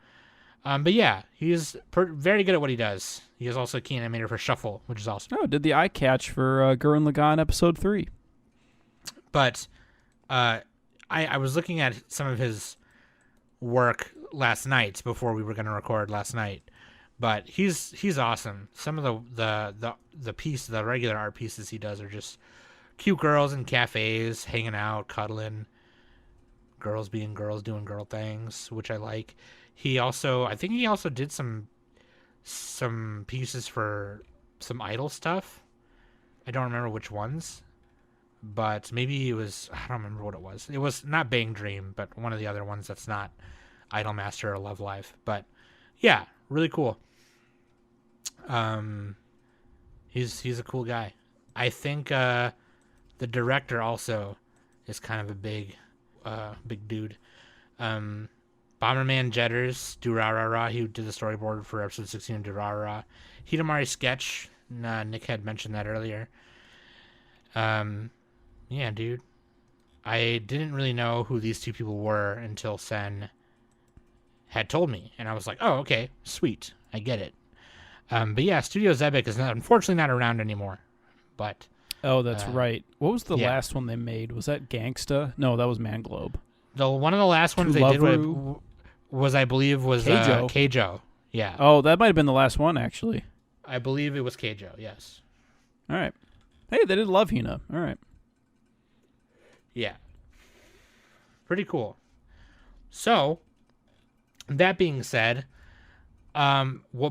[SPEAKER 1] But yeah, he's very good at what he does. He is also a key animator for Shuffle, which is awesome.
[SPEAKER 3] Oh, did the eye catch for Gurren Lagann episode 3.
[SPEAKER 1] But I was looking at some of his work last night before we were going to record last night. But he's awesome. Some of the regular art pieces he does are just cute girls in cafes, hanging out, cuddling, girls being girls, doing girl things, which I like. I think he also did some pieces for some Idol stuff. I don't remember which ones, but maybe it was, I don't remember what it was. It was not Bang Dream, but one of the other ones that's not Idol Master or Love Live. But yeah, really cool. He's a cool guy. I think the director also is kind of a big big dude. Bomberman Jetters, Durarara, he did the storyboard for episode 16 of Durarara. Hidamari Sketch, Nick had mentioned that earlier. Yeah, dude. I didn't really know who these two people were until Sen had told me, and I was like, oh, okay, sweet, I get it. But yeah, Studio Zebek is unfortunately not around anymore. But
[SPEAKER 3] oh, that's right. What was the last one they made? Was that Gangsta? No, that was Manglobe.
[SPEAKER 1] One of the last ones they did was I believe was Keijo. Yeah.
[SPEAKER 3] Oh, that might have been the last one actually.
[SPEAKER 1] I believe it was Keijo. Yes.
[SPEAKER 3] All right. Hey, they did love Hina. All right.
[SPEAKER 1] Yeah. Pretty cool. So, that being said,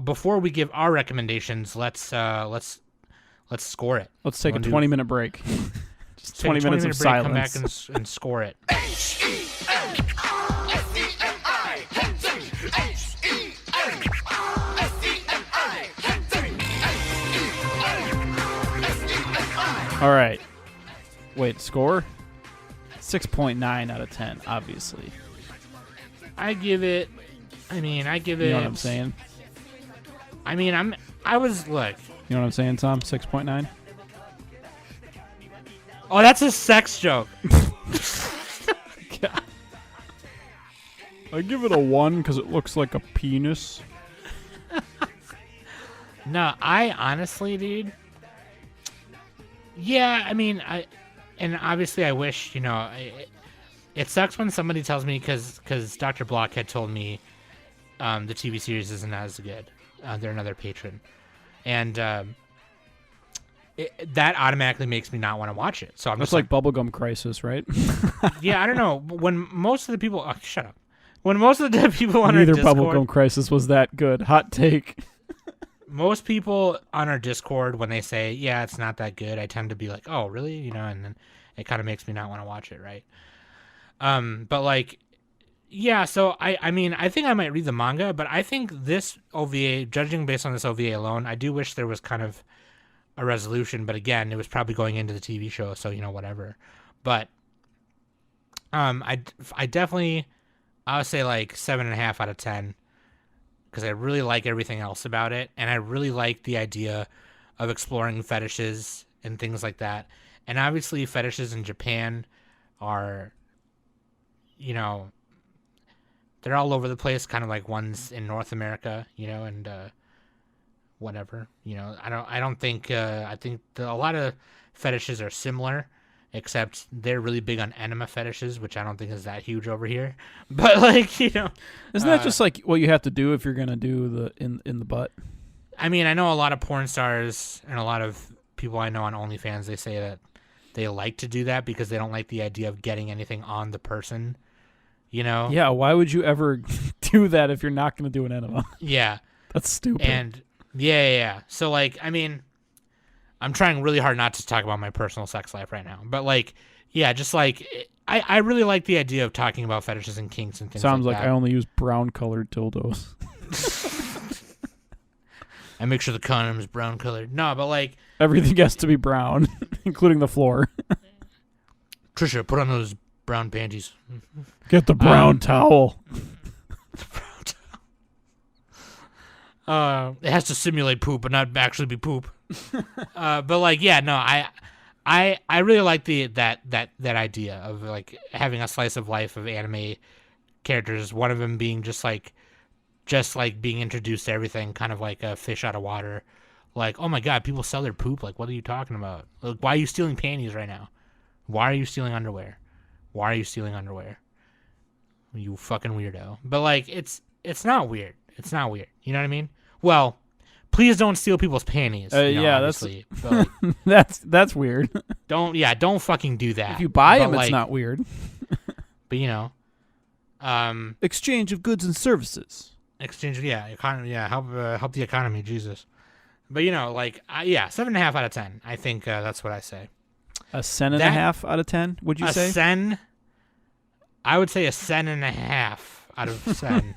[SPEAKER 1] before we give our recommendations, let's score it.
[SPEAKER 3] Let's take a 20-minute break. Just 20 minutes of silence.
[SPEAKER 1] Come back and score it.
[SPEAKER 3] All right. Wait, score? 6.9 out of 10, obviously.
[SPEAKER 1] I give it. You know
[SPEAKER 3] what I'm saying?
[SPEAKER 1] Look.
[SPEAKER 3] You know what I'm saying, Tom? 6.9?
[SPEAKER 1] Oh, that's a sex joke.
[SPEAKER 3] I give it a 1 because it looks like a penis.
[SPEAKER 1] No, I honestly, dude. Yeah, and obviously I wish, it sucks when somebody tells me, because Dr. Block had told me the TV series isn't as good. They're another patron. And that automatically makes me not want to watch it. So I'm
[SPEAKER 3] That's
[SPEAKER 1] just
[SPEAKER 3] like Bubblegum Crisis, right?
[SPEAKER 1] Yeah, I don't know. When most of the people... Oh, shut up. When most of the people on
[SPEAKER 3] Neither
[SPEAKER 1] our Discord...
[SPEAKER 3] Bubblegum Crisis was that good. Hot take.
[SPEAKER 1] Most people on our Discord, when they say, yeah, it's not that good, I tend to be like, oh, really? And then it kind of makes me not want to watch it, right? But like, yeah, so I think I might read the manga, but I think this OVA, judging based on this OVA alone, I do wish there was kind of a resolution, but again, it was probably going into the TV show, so, whatever. But I definitely, I would say like 7.5 out of 10. Because I really like everything else about it, and I really like the idea of exploring fetishes and things like that. And obviously, fetishes in Japan are, they're all over the place, kind of like ones in North America, and whatever. I don't think I think a lot of fetishes are similar, except they're really big on enema fetishes, which I don't think is that huge over here. But like,
[SPEAKER 3] isn't that just like what you have to do if you're gonna do the in the butt?
[SPEAKER 1] I know a lot of porn stars and a lot of people I know on OnlyFans, they say that they like to do that because they don't like the idea of getting anything on the person.
[SPEAKER 3] Yeah, why would you ever do that if you're not gonna do an enema?
[SPEAKER 1] Yeah,
[SPEAKER 3] that's stupid.
[SPEAKER 1] And yeah. So like, I'm trying really hard not to talk about my personal sex life right now. But, like, yeah, just, like, I really like the idea of talking about fetishes and kinks and things
[SPEAKER 3] Sounds
[SPEAKER 1] like
[SPEAKER 3] like
[SPEAKER 1] that.
[SPEAKER 3] I only use brown-colored dildos.
[SPEAKER 1] I make sure the condom is brown-colored. No, but, like...
[SPEAKER 3] Everything has to be brown, including the floor.
[SPEAKER 1] Trisha, put on those brown panties.
[SPEAKER 3] Get the brown towel.
[SPEAKER 1] The brown towel. It has to simulate poop, but not actually be poop. But like, yeah, no, I really like that idea of like having a slice of life of anime characters. One of them being just like being introduced to everything, kind of like a fish out of water. Like, oh my god, people sell their poop. Like, what are you talking about? Like, why are you stealing panties right now? Why are you stealing underwear? Why are you stealing underwear? You fucking weirdo. But like, it's not weird. It's not weird. You know what I mean? Well. Please don't steal people's panties.
[SPEAKER 3] Yeah,
[SPEAKER 1] obviously. But
[SPEAKER 3] like, that's weird.
[SPEAKER 1] Don't fucking do that.
[SPEAKER 3] If you buy them, it's not weird.
[SPEAKER 1] But
[SPEAKER 3] exchange of goods and services.
[SPEAKER 1] Economy, help the economy, Jesus. But 7.5 out of 10. I think that's what I say.
[SPEAKER 3] A sen and a half out of 10. Would you say?
[SPEAKER 1] A sen. I would say a sen and a half out of 10.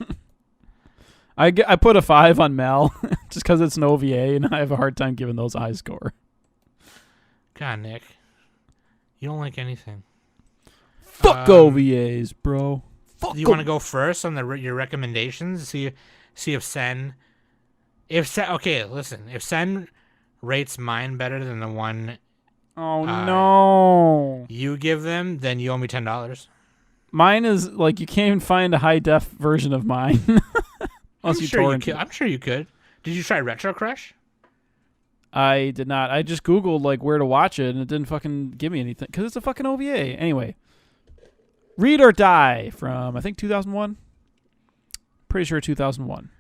[SPEAKER 3] I put a 5 on Mel just because it's an OVA, and I have a hard time giving those high score.
[SPEAKER 1] God, Nick, you don't like anything.
[SPEAKER 3] Fuck OVAs, bro. Fuck.
[SPEAKER 1] Do you want to go first on your recommendations? See if Sen. Okay, listen. If Sen rates mine better than the one.
[SPEAKER 3] Oh no!
[SPEAKER 1] You give them, then you owe me $10.
[SPEAKER 3] Mine is like you can't even find a high def version of mine.
[SPEAKER 1] I'm sure you could. Did you try Retro Crush?
[SPEAKER 3] I did not. I just Googled like where to watch it, and it didn't fucking give me anything because it's a fucking OVA. Anyway, Read or Die from I think 2001. Pretty sure 2001.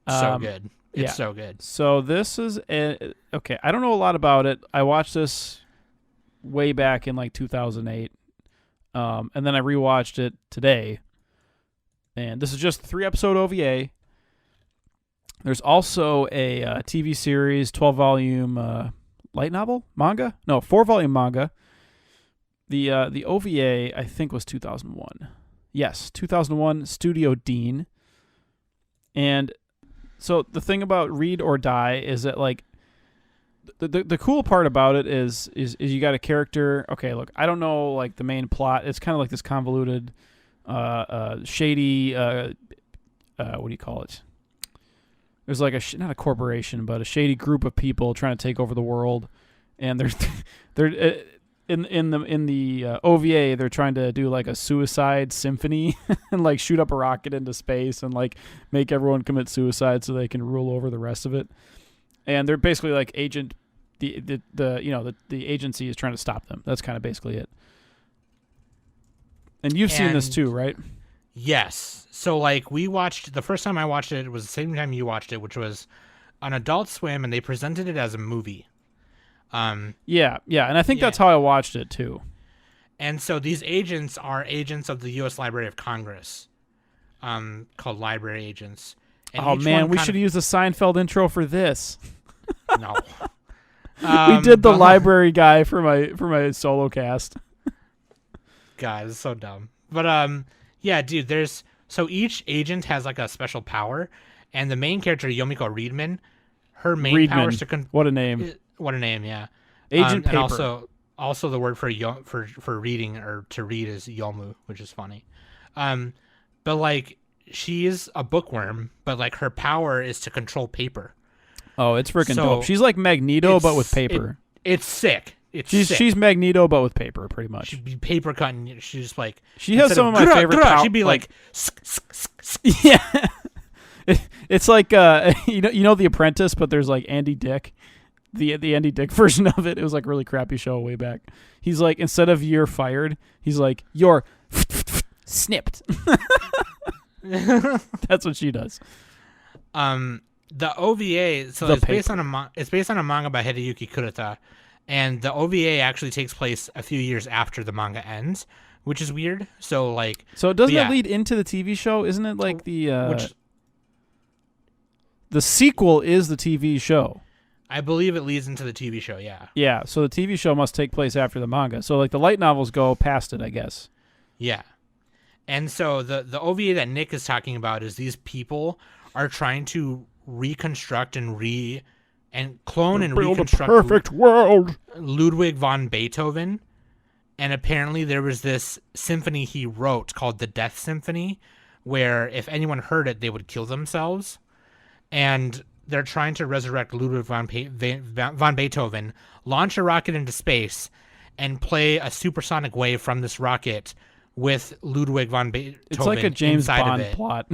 [SPEAKER 1] So good. It's so good.
[SPEAKER 3] So this is okay. I don't know a lot about it. I watched this way back in like 2008, and then I rewatched it today. And this is just a 3-episode OVA. There's also a TV series, 12-volume light novel manga. No, 4-volume manga. The OVA I think was 2001. Yes, 2001. Studio Dean. And so the thing about Read or Die is that like the cool part about it is you got a character. Okay, look, I don't know like the main plot. It's kind of like this convoluted, shady. What do you call it? There's like not a corporation, but a shady group of people trying to take over the world, and they're in the OVA, they're trying to do like a suicide symphony and like shoot up a rocket into space and like make everyone commit suicide so they can rule over the rest of it. And they're basically like the agency is trying to stop them. That's kind of basically it. And you've seen this too, right?
[SPEAKER 1] Yes. So like the first time I watched it was the same time you watched it, which was on Adult Swim, and they presented it as a movie.
[SPEAKER 3] Yeah, and I think that's how I watched it too.
[SPEAKER 1] And so these agents are agents of the U.S. Library of Congress, called library agents. And
[SPEAKER 3] oh man, we should use the Seinfeld intro for this.
[SPEAKER 1] No,
[SPEAKER 3] we did the library guy for my solo cast.
[SPEAKER 1] God, it's so dumb. But yeah, dude, so each agent has like a special power, and the main character Yomiko Reedman, her main power is to
[SPEAKER 3] what a name.
[SPEAKER 1] What a name, yeah.
[SPEAKER 3] Agent Paper.
[SPEAKER 1] And also the word for reading or to read is yomu, which is funny. But like she's a bookworm, but like her power is to control paper.
[SPEAKER 3] Oh, it's freaking dope. She's like Magneto, but with paper.
[SPEAKER 1] It's sick.
[SPEAKER 3] She's Magneto, but with paper, pretty much.
[SPEAKER 1] She'd be paper cutting. She's just like
[SPEAKER 3] she has some of my favorite.
[SPEAKER 1] She'd be like
[SPEAKER 3] yeah. It's like you know The Apprentice, but there's like Andy Dick. The Andy Dick version of it. It was like a really crappy show way back. He's like, instead of you're fired, he's like, you're snipped. That's what she does.
[SPEAKER 1] The OVA, so it's based on a manga by Hideyuki Kurita, and the OVA actually takes place a few years after the manga ends, which is weird. So doesn't it lead into the TV show? Isn't it like the sequel is the TV show? I believe it leads into the TV show, yeah.
[SPEAKER 3] Yeah, so the TV show must take place after the manga. So like the light novels go past it, I guess.
[SPEAKER 1] Yeah. And so the OVA that Nick is talking about is these people are trying to reconstruct and clone and reconstruct
[SPEAKER 3] a perfect world.
[SPEAKER 1] Ludwig von Beethoven. And apparently there was this symphony he wrote called the Death Symphony, where if anyone heard it, they would kill themselves. And they're trying to resurrect Ludwig von Beethoven, launch a rocket into space, and play a supersonic wave from this rocket with Ludwig von Beethoven.
[SPEAKER 3] It's like a James Bond plot.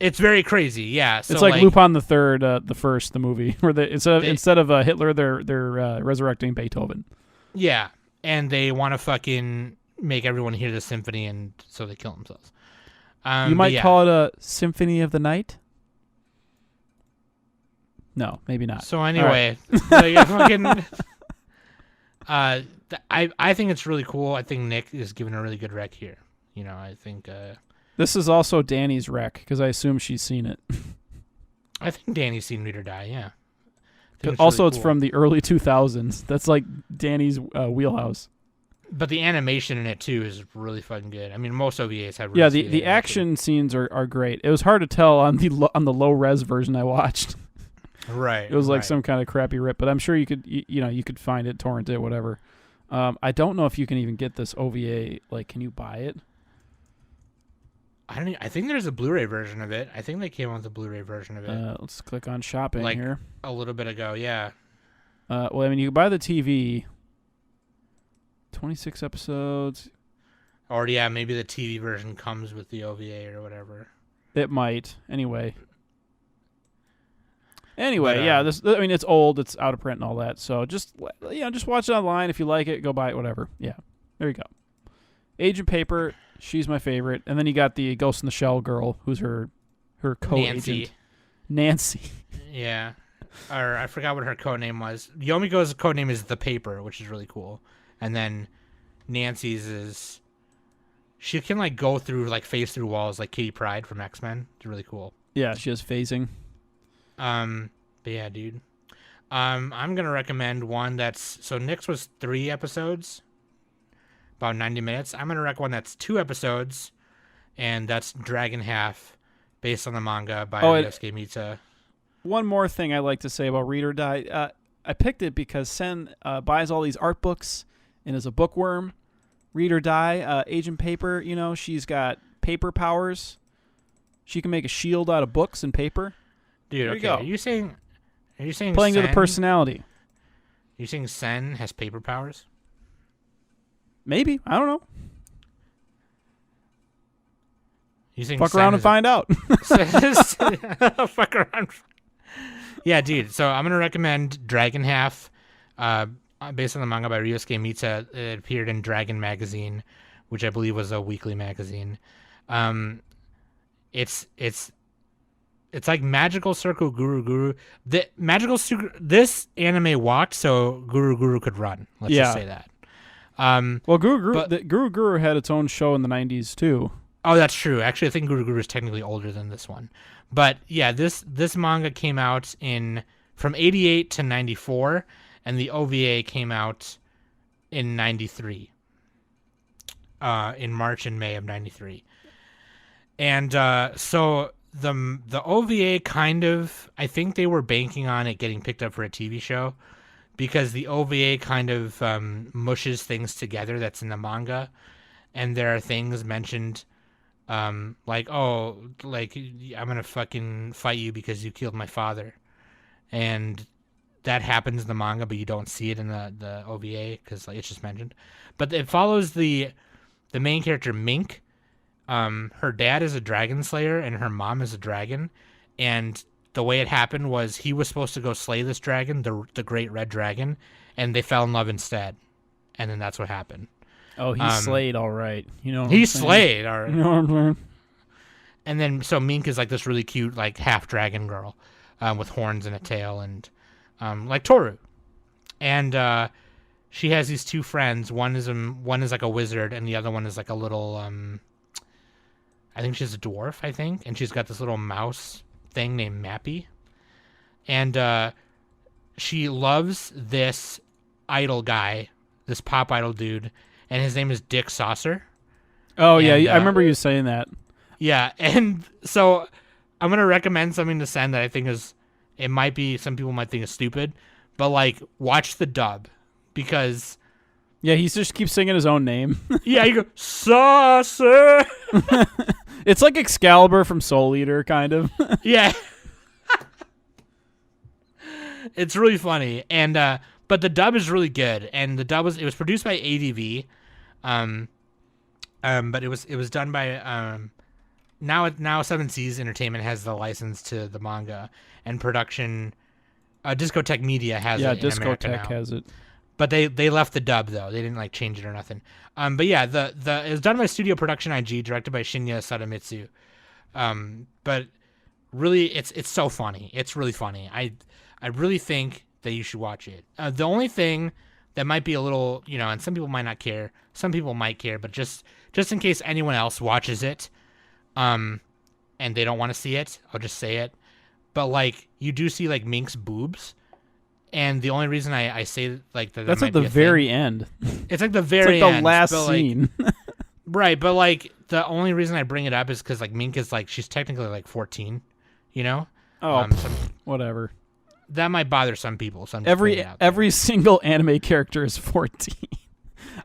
[SPEAKER 1] It's very crazy, yeah. So
[SPEAKER 3] it's like Lupin the Third, the movie, where instead of Hitler, they're resurrecting Beethoven.
[SPEAKER 1] Yeah, and they want to fucking make everyone hear the symphony, and so they kill themselves.
[SPEAKER 3] You might call it a Symphony of the Night. No, maybe not.
[SPEAKER 1] So anyway, right. I think it's really cool. I think Nick is giving a really good rec here. You know, I think
[SPEAKER 3] this is also Danny's rec because I assume she's seen it.
[SPEAKER 1] I think Danny's seen Read or Die. Yeah.
[SPEAKER 3] Also, it's from the early 2000s. That's like Danny's wheelhouse.
[SPEAKER 1] But the animation in it too is really fucking good. I mean, most OVAs have.
[SPEAKER 3] Really the action scenes are great. It was hard to tell on the low res version I watched.
[SPEAKER 1] Right.
[SPEAKER 3] It was like some kind of crappy rip, but I'm sure you could you could find it, torrent it, whatever. I don't know if you can even get this OVA. Like, can you buy it?
[SPEAKER 1] I think there's a Blu-ray version of it. I think they came out with a Blu-ray version of it.
[SPEAKER 3] Let's click on shopping
[SPEAKER 1] like
[SPEAKER 3] here.
[SPEAKER 1] A little bit ago, yeah.
[SPEAKER 3] Well, I mean, you can buy the TV. 26 episodes.
[SPEAKER 1] Or yeah, maybe the TV version comes with the OVA or whatever.
[SPEAKER 3] It might. Anyway,
[SPEAKER 1] But,
[SPEAKER 3] yeah. I mean, it's old. It's out of print and all that. So just watch it online. If you like it, go buy it. Whatever. Yeah. There you go. Agent Paper. She's my favorite. And then you got the Ghost in the Shell girl, who's her co-agent. Nancy.
[SPEAKER 1] Yeah. Or I forgot what her codename was. Yomiko's codename is The Paper, which is really cool. And then Nancy's is she can like go through like phase through walls like Kitty Pryde from X-Men. It's really cool.
[SPEAKER 3] Yeah, she has phasing.
[SPEAKER 1] But yeah, dude. I'm gonna recommend one so Nick's was 3 episodes, about 90 minutes. I'm gonna recommend one that's 2 episodes, and that's Dragon Half, based on the manga by Ryosuke Mita.
[SPEAKER 3] One more thing I like to say about Read or Die. I picked it because Sen buys all these art books and is a bookworm. Read or Die, Agent Paper, she's got paper powers. She can make a shield out of books and paper.
[SPEAKER 1] Dude,
[SPEAKER 3] there
[SPEAKER 1] okay.
[SPEAKER 3] you go.
[SPEAKER 1] Are you saying
[SPEAKER 3] playing
[SPEAKER 1] Sen,
[SPEAKER 3] to the personality?
[SPEAKER 1] You saying Sen has paper powers?
[SPEAKER 3] Maybe. I don't know.
[SPEAKER 1] You think
[SPEAKER 3] Fuck around and find out.
[SPEAKER 1] Fuck around. Yeah, dude. So I'm gonna recommend Dragon Half, based on the manga by Ryosuke Mita. It appeared in Dragon Magazine, which I believe was a weekly magazine. It's like Magical Circle Guru Guru. This anime walked so Guru Guru could run. Let's just say that.
[SPEAKER 3] Well, Guru Guru had its own show in the 90s too.
[SPEAKER 1] Oh, that's true. Actually, I think Guru Guru is technically older than this one. But yeah, this manga came out from 88 to 94, and the OVA came out in 93. In March and May of 93. And so the OVA kind of, I think they were banking on it getting picked up for a TV show, because the OVA kind of mushes things together that's in the manga, and there are things mentioned like, oh, like, I'm gonna fucking fight you because you killed my father, and that happens in the manga, but you don't see it in the OVA because like, it's just mentioned. But it follows the main character Mink. Her dad is a dragon slayer and her mom is a dragon, and the way it happened was he was supposed to go slay this dragon, the great red dragon, and they fell in love instead, and then that's what happened.
[SPEAKER 3] Oh, he slayed all right.
[SPEAKER 1] He slayed all right.
[SPEAKER 3] You know what I'm saying?
[SPEAKER 1] And then so Mink is like this really cute like half dragon girl, with horns and a tail, and like Toru, and she has these 2 friends. One is like a wizard, and the other one is like a little I think she's a dwarf, and she's got this little mouse thing named Mappy, and she loves this idol guy, this pop idol dude, and his name is Dick Saucer.
[SPEAKER 3] Oh, yeah, I remember you saying that.
[SPEAKER 1] Yeah, and so I'm going to recommend something to Sen that I think some people might think is stupid, but like, watch the dub, because...
[SPEAKER 3] Yeah, he just keeps singing his own name.
[SPEAKER 1] Yeah, you go, Saucer!
[SPEAKER 3] It's like Excalibur from Soul Eater, kind of.
[SPEAKER 1] Yeah. It's really funny, and but the dub is really good, and it was produced by ADV, but it was done by now Seven Seas Entertainment has the license to the manga, and production Discotheque Media has it in America now.
[SPEAKER 3] Discotheque has it.
[SPEAKER 1] But they left the dub though. They didn't like change it or nothing. But yeah, it was done by Studio Production IG, directed by Shinya Sadamitsu. But really, it's so funny. It's really funny. I really think that you should watch it. The only thing that might be a little, and some people might not care, some people might care, but just in case anyone else watches it, and they don't want to see it, I'll just say it. But like, you do see like Mink's boobs. And the only reason I say like that's
[SPEAKER 3] at the very end.
[SPEAKER 1] It's like the very
[SPEAKER 3] end.
[SPEAKER 1] It's like the
[SPEAKER 3] last scene.
[SPEAKER 1] Right, but like the only reason I bring it up is because like Mink is like, she's technically like 14,
[SPEAKER 3] Oh, whatever.
[SPEAKER 1] That might bother some people. So
[SPEAKER 3] every single anime character is 14.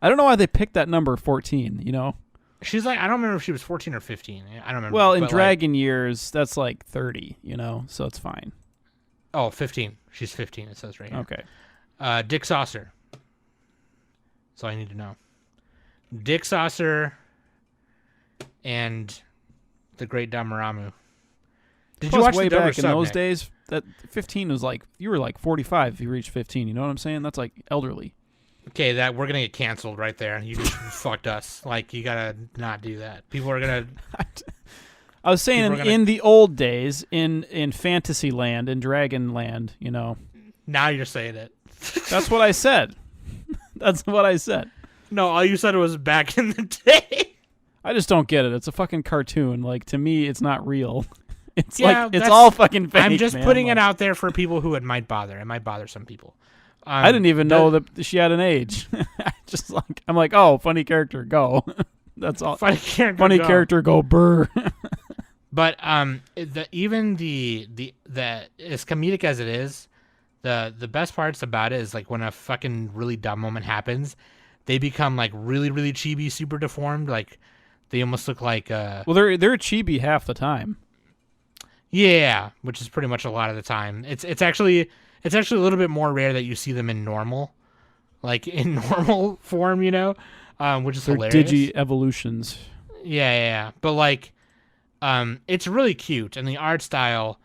[SPEAKER 3] I don't know why they picked that number 14.
[SPEAKER 1] She's like, I don't remember if she was 14 or 15. I don't remember.
[SPEAKER 3] Well, in dragon years, that's like 30. So it's fine.
[SPEAKER 1] Oh, 15. She's 15. It says right here.
[SPEAKER 3] Okay.
[SPEAKER 1] Dick Saucer. That's all I need to know. Dick Saucer and the Great Damaramu. Did you watch
[SPEAKER 3] way
[SPEAKER 1] the dub or
[SPEAKER 3] back in
[SPEAKER 1] sub,
[SPEAKER 3] those
[SPEAKER 1] Nick?
[SPEAKER 3] days? That 15 was like you were like 45 if you reached 15. You know what I'm saying? That's like elderly.
[SPEAKER 1] Okay, that we're gonna get canceled right there. You just fucked us. Like you gotta not do that. People are gonna.
[SPEAKER 3] I was saying in the old days, in fantasy land, in dragon land,
[SPEAKER 1] Now you're saying it.
[SPEAKER 3] That's what I said. That's what I said.
[SPEAKER 1] No, all you said was back in the day.
[SPEAKER 3] I just don't get it. It's a fucking cartoon. Like, to me, it's not real. It's
[SPEAKER 1] it's
[SPEAKER 3] all fucking fake.
[SPEAKER 1] I'm just
[SPEAKER 3] man.
[SPEAKER 1] putting it out there for people who it might bother. It might bother some people.
[SPEAKER 3] I didn't even know that she had an age. I'm like, oh, funny character, go. That's all.
[SPEAKER 1] Funny
[SPEAKER 3] character, go burr.
[SPEAKER 1] But even the as comedic as it is, the best parts about it is like when a fucking really dumb moment happens, they become like really really chibi, super deformed. Like they almost look like
[SPEAKER 3] well, they're chibi half the time.
[SPEAKER 1] Yeah, which is pretty much a lot of the time. It's actually a little bit more rare that you see them in normal, like in normal form, which is
[SPEAKER 3] they're
[SPEAKER 1] hilarious.
[SPEAKER 3] Digi evolutions.
[SPEAKER 1] Yeah. But like, it's really cute, and the art style.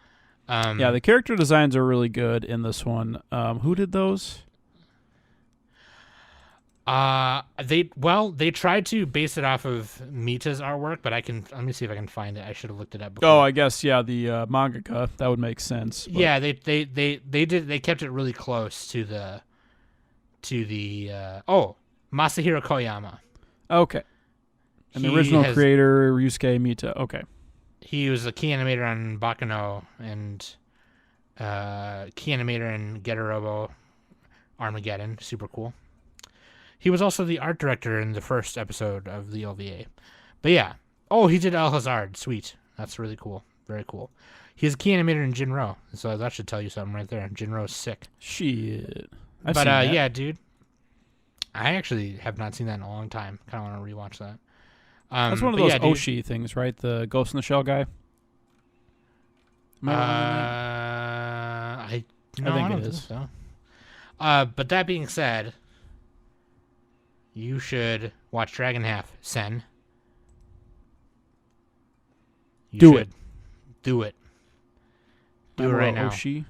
[SPEAKER 3] Yeah, the character designs are really good in this one. Who did those?
[SPEAKER 1] They tried to base it off of Mita's artwork, but let me see if I can find it. I should have looked it up before.
[SPEAKER 3] Oh, I guess the mangaka. That would make sense. But.
[SPEAKER 1] Yeah, they kept it really close to the Masahiro Koyama.
[SPEAKER 3] Okay. And the original creator Ryusuke Mita. Okay.
[SPEAKER 1] He was a key animator on Baccano and key animator in Getter Armageddon. Super cool. He was also the art director in the first episode of the OVA. But yeah. Oh, he did El Hazard. Sweet. That's really cool. Very cool. He's a key animator in Jinro. So that should tell you something right there. Jinro's sick.
[SPEAKER 3] Shit.
[SPEAKER 1] Yeah, dude. I actually have not seen that in a long time. Kind of want to rewatch that.
[SPEAKER 3] That's one of those Oshi things, right? The Ghost in the Shell guy?
[SPEAKER 1] I think it is. So. But that being said, you should watch Dragon Half, Sen. Do it. Do it right now.
[SPEAKER 3] Oshi?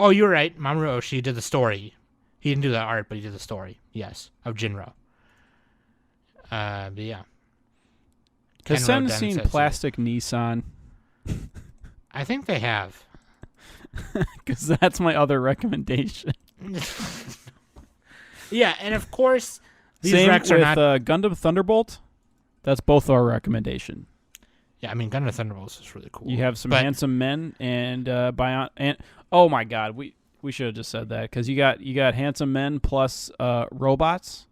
[SPEAKER 1] Oh, you're right. Mamoru Oshii did the story. He didn't do the art, but he did the story. Yes, of Jinro. But yeah.
[SPEAKER 3] Has Sen seen Plastic Nissan?
[SPEAKER 1] I think they have.
[SPEAKER 3] Because that's my other recommendation.
[SPEAKER 1] Yeah, and of course, these
[SPEAKER 3] Same
[SPEAKER 1] recs are
[SPEAKER 3] with
[SPEAKER 1] not...
[SPEAKER 3] Gundam Thunderbolt. That's both our recommendation.
[SPEAKER 1] Yeah, I mean, Gundam Thunderbolt is really cool.
[SPEAKER 3] You have some handsome men and oh my god, we should have just said that because you got handsome men plus robots.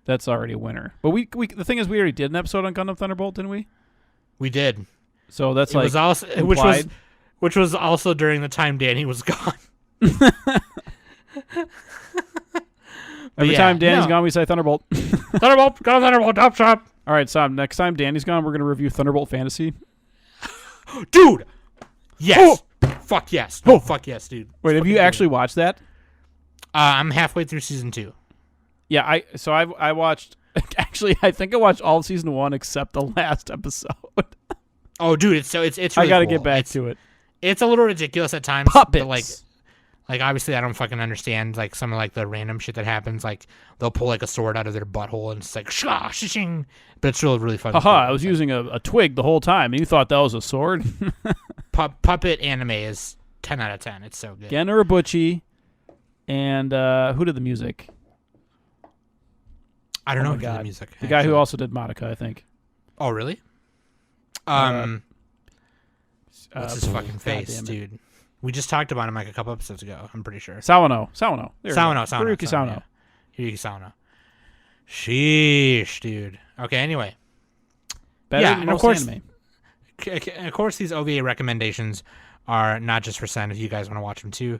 [SPEAKER 3] That's already a winner. But we the thing is, we already did an episode on Gundam Thunderbolt, didn't we?
[SPEAKER 1] We did.
[SPEAKER 3] So that's
[SPEAKER 1] which was also during the time Danny was gone.
[SPEAKER 3] Every time Danny's gone, we say Thunderbolt.
[SPEAKER 1] Thunderbolt, go Thunderbolt, top shop.
[SPEAKER 3] All right, Sam. Next time Danny's gone, we're gonna review Thunderbolt Fantasy.
[SPEAKER 1] Dude, yes, fuck yes, fuck yes, dude.
[SPEAKER 3] Wait, have you actually watched that?
[SPEAKER 1] I'm halfway through season 2.
[SPEAKER 3] Yeah, I watched. Actually, I think I watched all of season 1 except the last episode.
[SPEAKER 1] Oh, dude, it's really
[SPEAKER 3] I gotta
[SPEAKER 1] cool.
[SPEAKER 3] get back to it.
[SPEAKER 1] It's a little ridiculous at times.
[SPEAKER 3] Puppets.
[SPEAKER 1] But like obviously, I don't fucking understand like some of like the random shit that happens. Like they'll pull like a sword out of their butthole and it's like shing. But it's really fucking.
[SPEAKER 3] Haha!
[SPEAKER 1] Cool.
[SPEAKER 3] I was using a twig the whole time, and you thought that was a sword.
[SPEAKER 1] Puppet anime is 10 out of 10. It's so good.
[SPEAKER 3] Gen Urobuchi, and who did the music?
[SPEAKER 1] I don't know who did the music.
[SPEAKER 3] The guy who also did Madoka, I think.
[SPEAKER 1] Oh, really? What's his fucking face, dude? We just talked about him like a couple episodes ago. I'm pretty sure.
[SPEAKER 3] Sawano.
[SPEAKER 1] Hiroyuki Sawano. Hiroyuki Sawano. Sheesh, dude. Okay, anyway.
[SPEAKER 3] Better than most anime.
[SPEAKER 1] Of course, these OVA recommendations are not just for Sen. If you guys want to watch them too,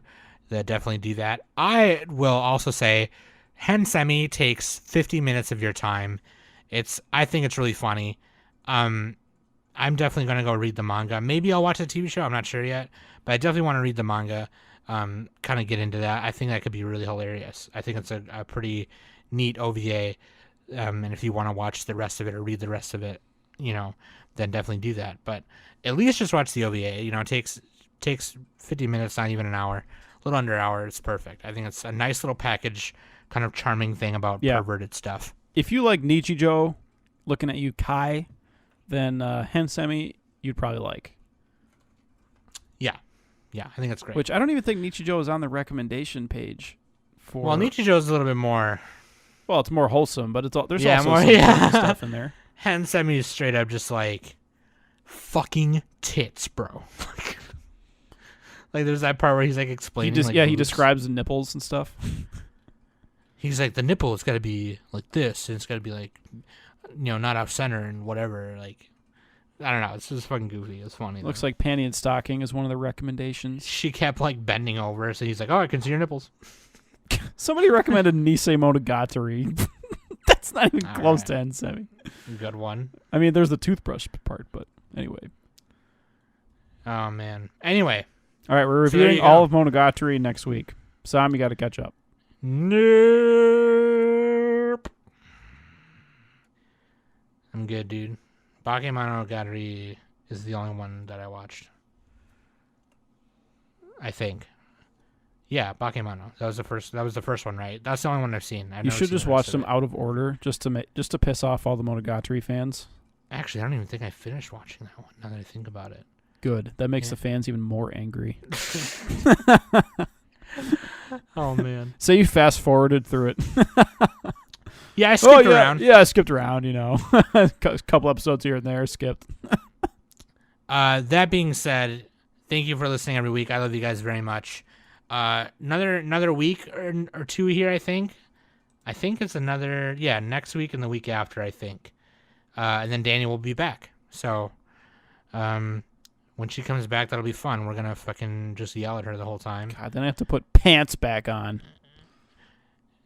[SPEAKER 1] that definitely do that. I will also say HenSemi takes 50 minutes of your time. I think it's really funny. I'm definitely going to go read the manga. Maybe I'll watch the TV show. I'm not sure yet, but I definitely want to read the manga, kind of get into that. I think that could be really hilarious. I think it's a pretty neat OVA. And if you want to watch the rest of it or read the rest of it, then definitely do that. But at least just watch the OVA. It takes 50 minutes, not even an hour, a little under an hour. It's perfect. I think it's a nice little package, kind of charming thing about perverted stuff.
[SPEAKER 3] If you like Nichijou, looking at you, Kai, then HenSemi you'd probably like.
[SPEAKER 1] Yeah, I think that's great.
[SPEAKER 3] Which I don't even think Nichijou is on the recommendation page for.
[SPEAKER 1] Well, Nichijou is a little bit more.
[SPEAKER 3] Well, it's more wholesome, but there's also
[SPEAKER 1] more,
[SPEAKER 3] some stuff in there.
[SPEAKER 1] HenSemi is straight up just like fucking tits, bro. Like there's that part where he's like explaining.
[SPEAKER 3] He describes the nipples and stuff.
[SPEAKER 1] He's like, the nipple has got to be like this, and it's got to be like, not off center and whatever. Like, I don't know. It's just fucking goofy. It's funny.
[SPEAKER 3] Looks like panty and stocking is one of the recommendations.
[SPEAKER 1] She kept like bending over, so he's like, "Oh, I can see your nipples."
[SPEAKER 3] Somebody recommended Nisei Monogatari. That's not even close to HenSemi.
[SPEAKER 1] Good one.
[SPEAKER 3] I mean, there's the toothbrush part, but anyway.
[SPEAKER 1] Oh man. Anyway.
[SPEAKER 3] All right, we're reviewing all of Monogatari next week. Sam, you got to catch up.
[SPEAKER 1] Nope. I'm good, dude. Bakemonogatari is the only one that I watched. I think. Yeah, Bakemono. That was the first one, right? That's the only one I've seen.
[SPEAKER 3] You should just watch them out of order, just to piss off all the Monogatari fans.
[SPEAKER 1] Actually, I don't even think I finished watching that one. Now that I think about it.
[SPEAKER 3] Good. That makes the fans even more angry.
[SPEAKER 1] Oh man.
[SPEAKER 3] So you fast forwarded through it.
[SPEAKER 1] Yeah, I skipped around.
[SPEAKER 3] Yeah, I skipped around. A couple episodes here and there, skipped.
[SPEAKER 1] That being said, thank you for listening every week. I love you guys very much. Another week or two here, I think. I think it's next week and the week after, I think. And then Danny will be back. So, when she comes back, that'll be fun. We're gonna fucking just yell at her the whole time.
[SPEAKER 3] God, then I have to put pants back on.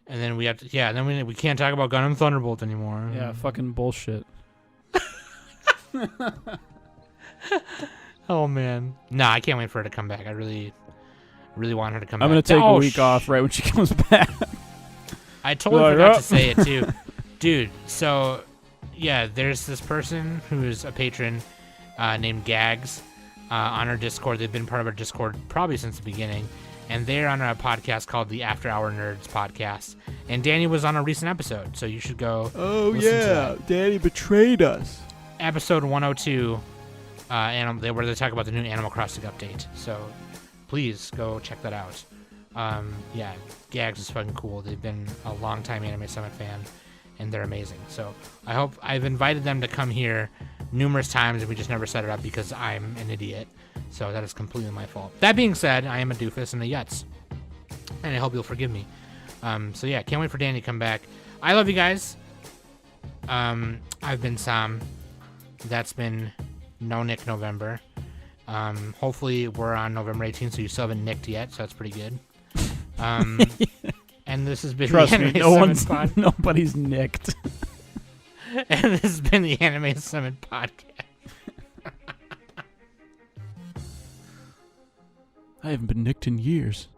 [SPEAKER 1] And then we have to, then we can't talk about Gundam Thunderbolt anymore.
[SPEAKER 3] Yeah, fucking bullshit.
[SPEAKER 1] Oh man, nah, I can't wait for her to come back. I really want her to come back.
[SPEAKER 3] I'm gonna take a week off right when she comes back.
[SPEAKER 1] I totally forgot to say it too, dude. So, yeah, there's this person who's a patron named Gags on our Discord. They've been part of our Discord probably since the beginning. And they're on a podcast called the After Hour Nerds podcast. And Danny was on a recent episode, so you should go listen to that.
[SPEAKER 3] Danny betrayed us.
[SPEAKER 1] Episode 102, where they talk about the new Animal Crossing update. So please go check that out. Yeah, Gags is fucking cool. They've been a long-time Anime Summit fan, and they're amazing. So I've invited them to come here numerous times, and we just never set it up because I'm an idiot. So that is completely my fault. That being said, I am a doofus and a yutz, and I hope you'll forgive me. So yeah, can't wait for Danny to come back. I love you guys. I've been Sam. That's been No Nick November. Hopefully we're on November 18th, so you still haven't nicked yet, so that's pretty good. And this has been
[SPEAKER 3] Trust
[SPEAKER 1] the
[SPEAKER 3] me,
[SPEAKER 1] Anime Summit Pod.
[SPEAKER 3] Nobody's nicked.
[SPEAKER 1] And this has been the Anime Summit Podcast.
[SPEAKER 3] I haven't been nicked in years.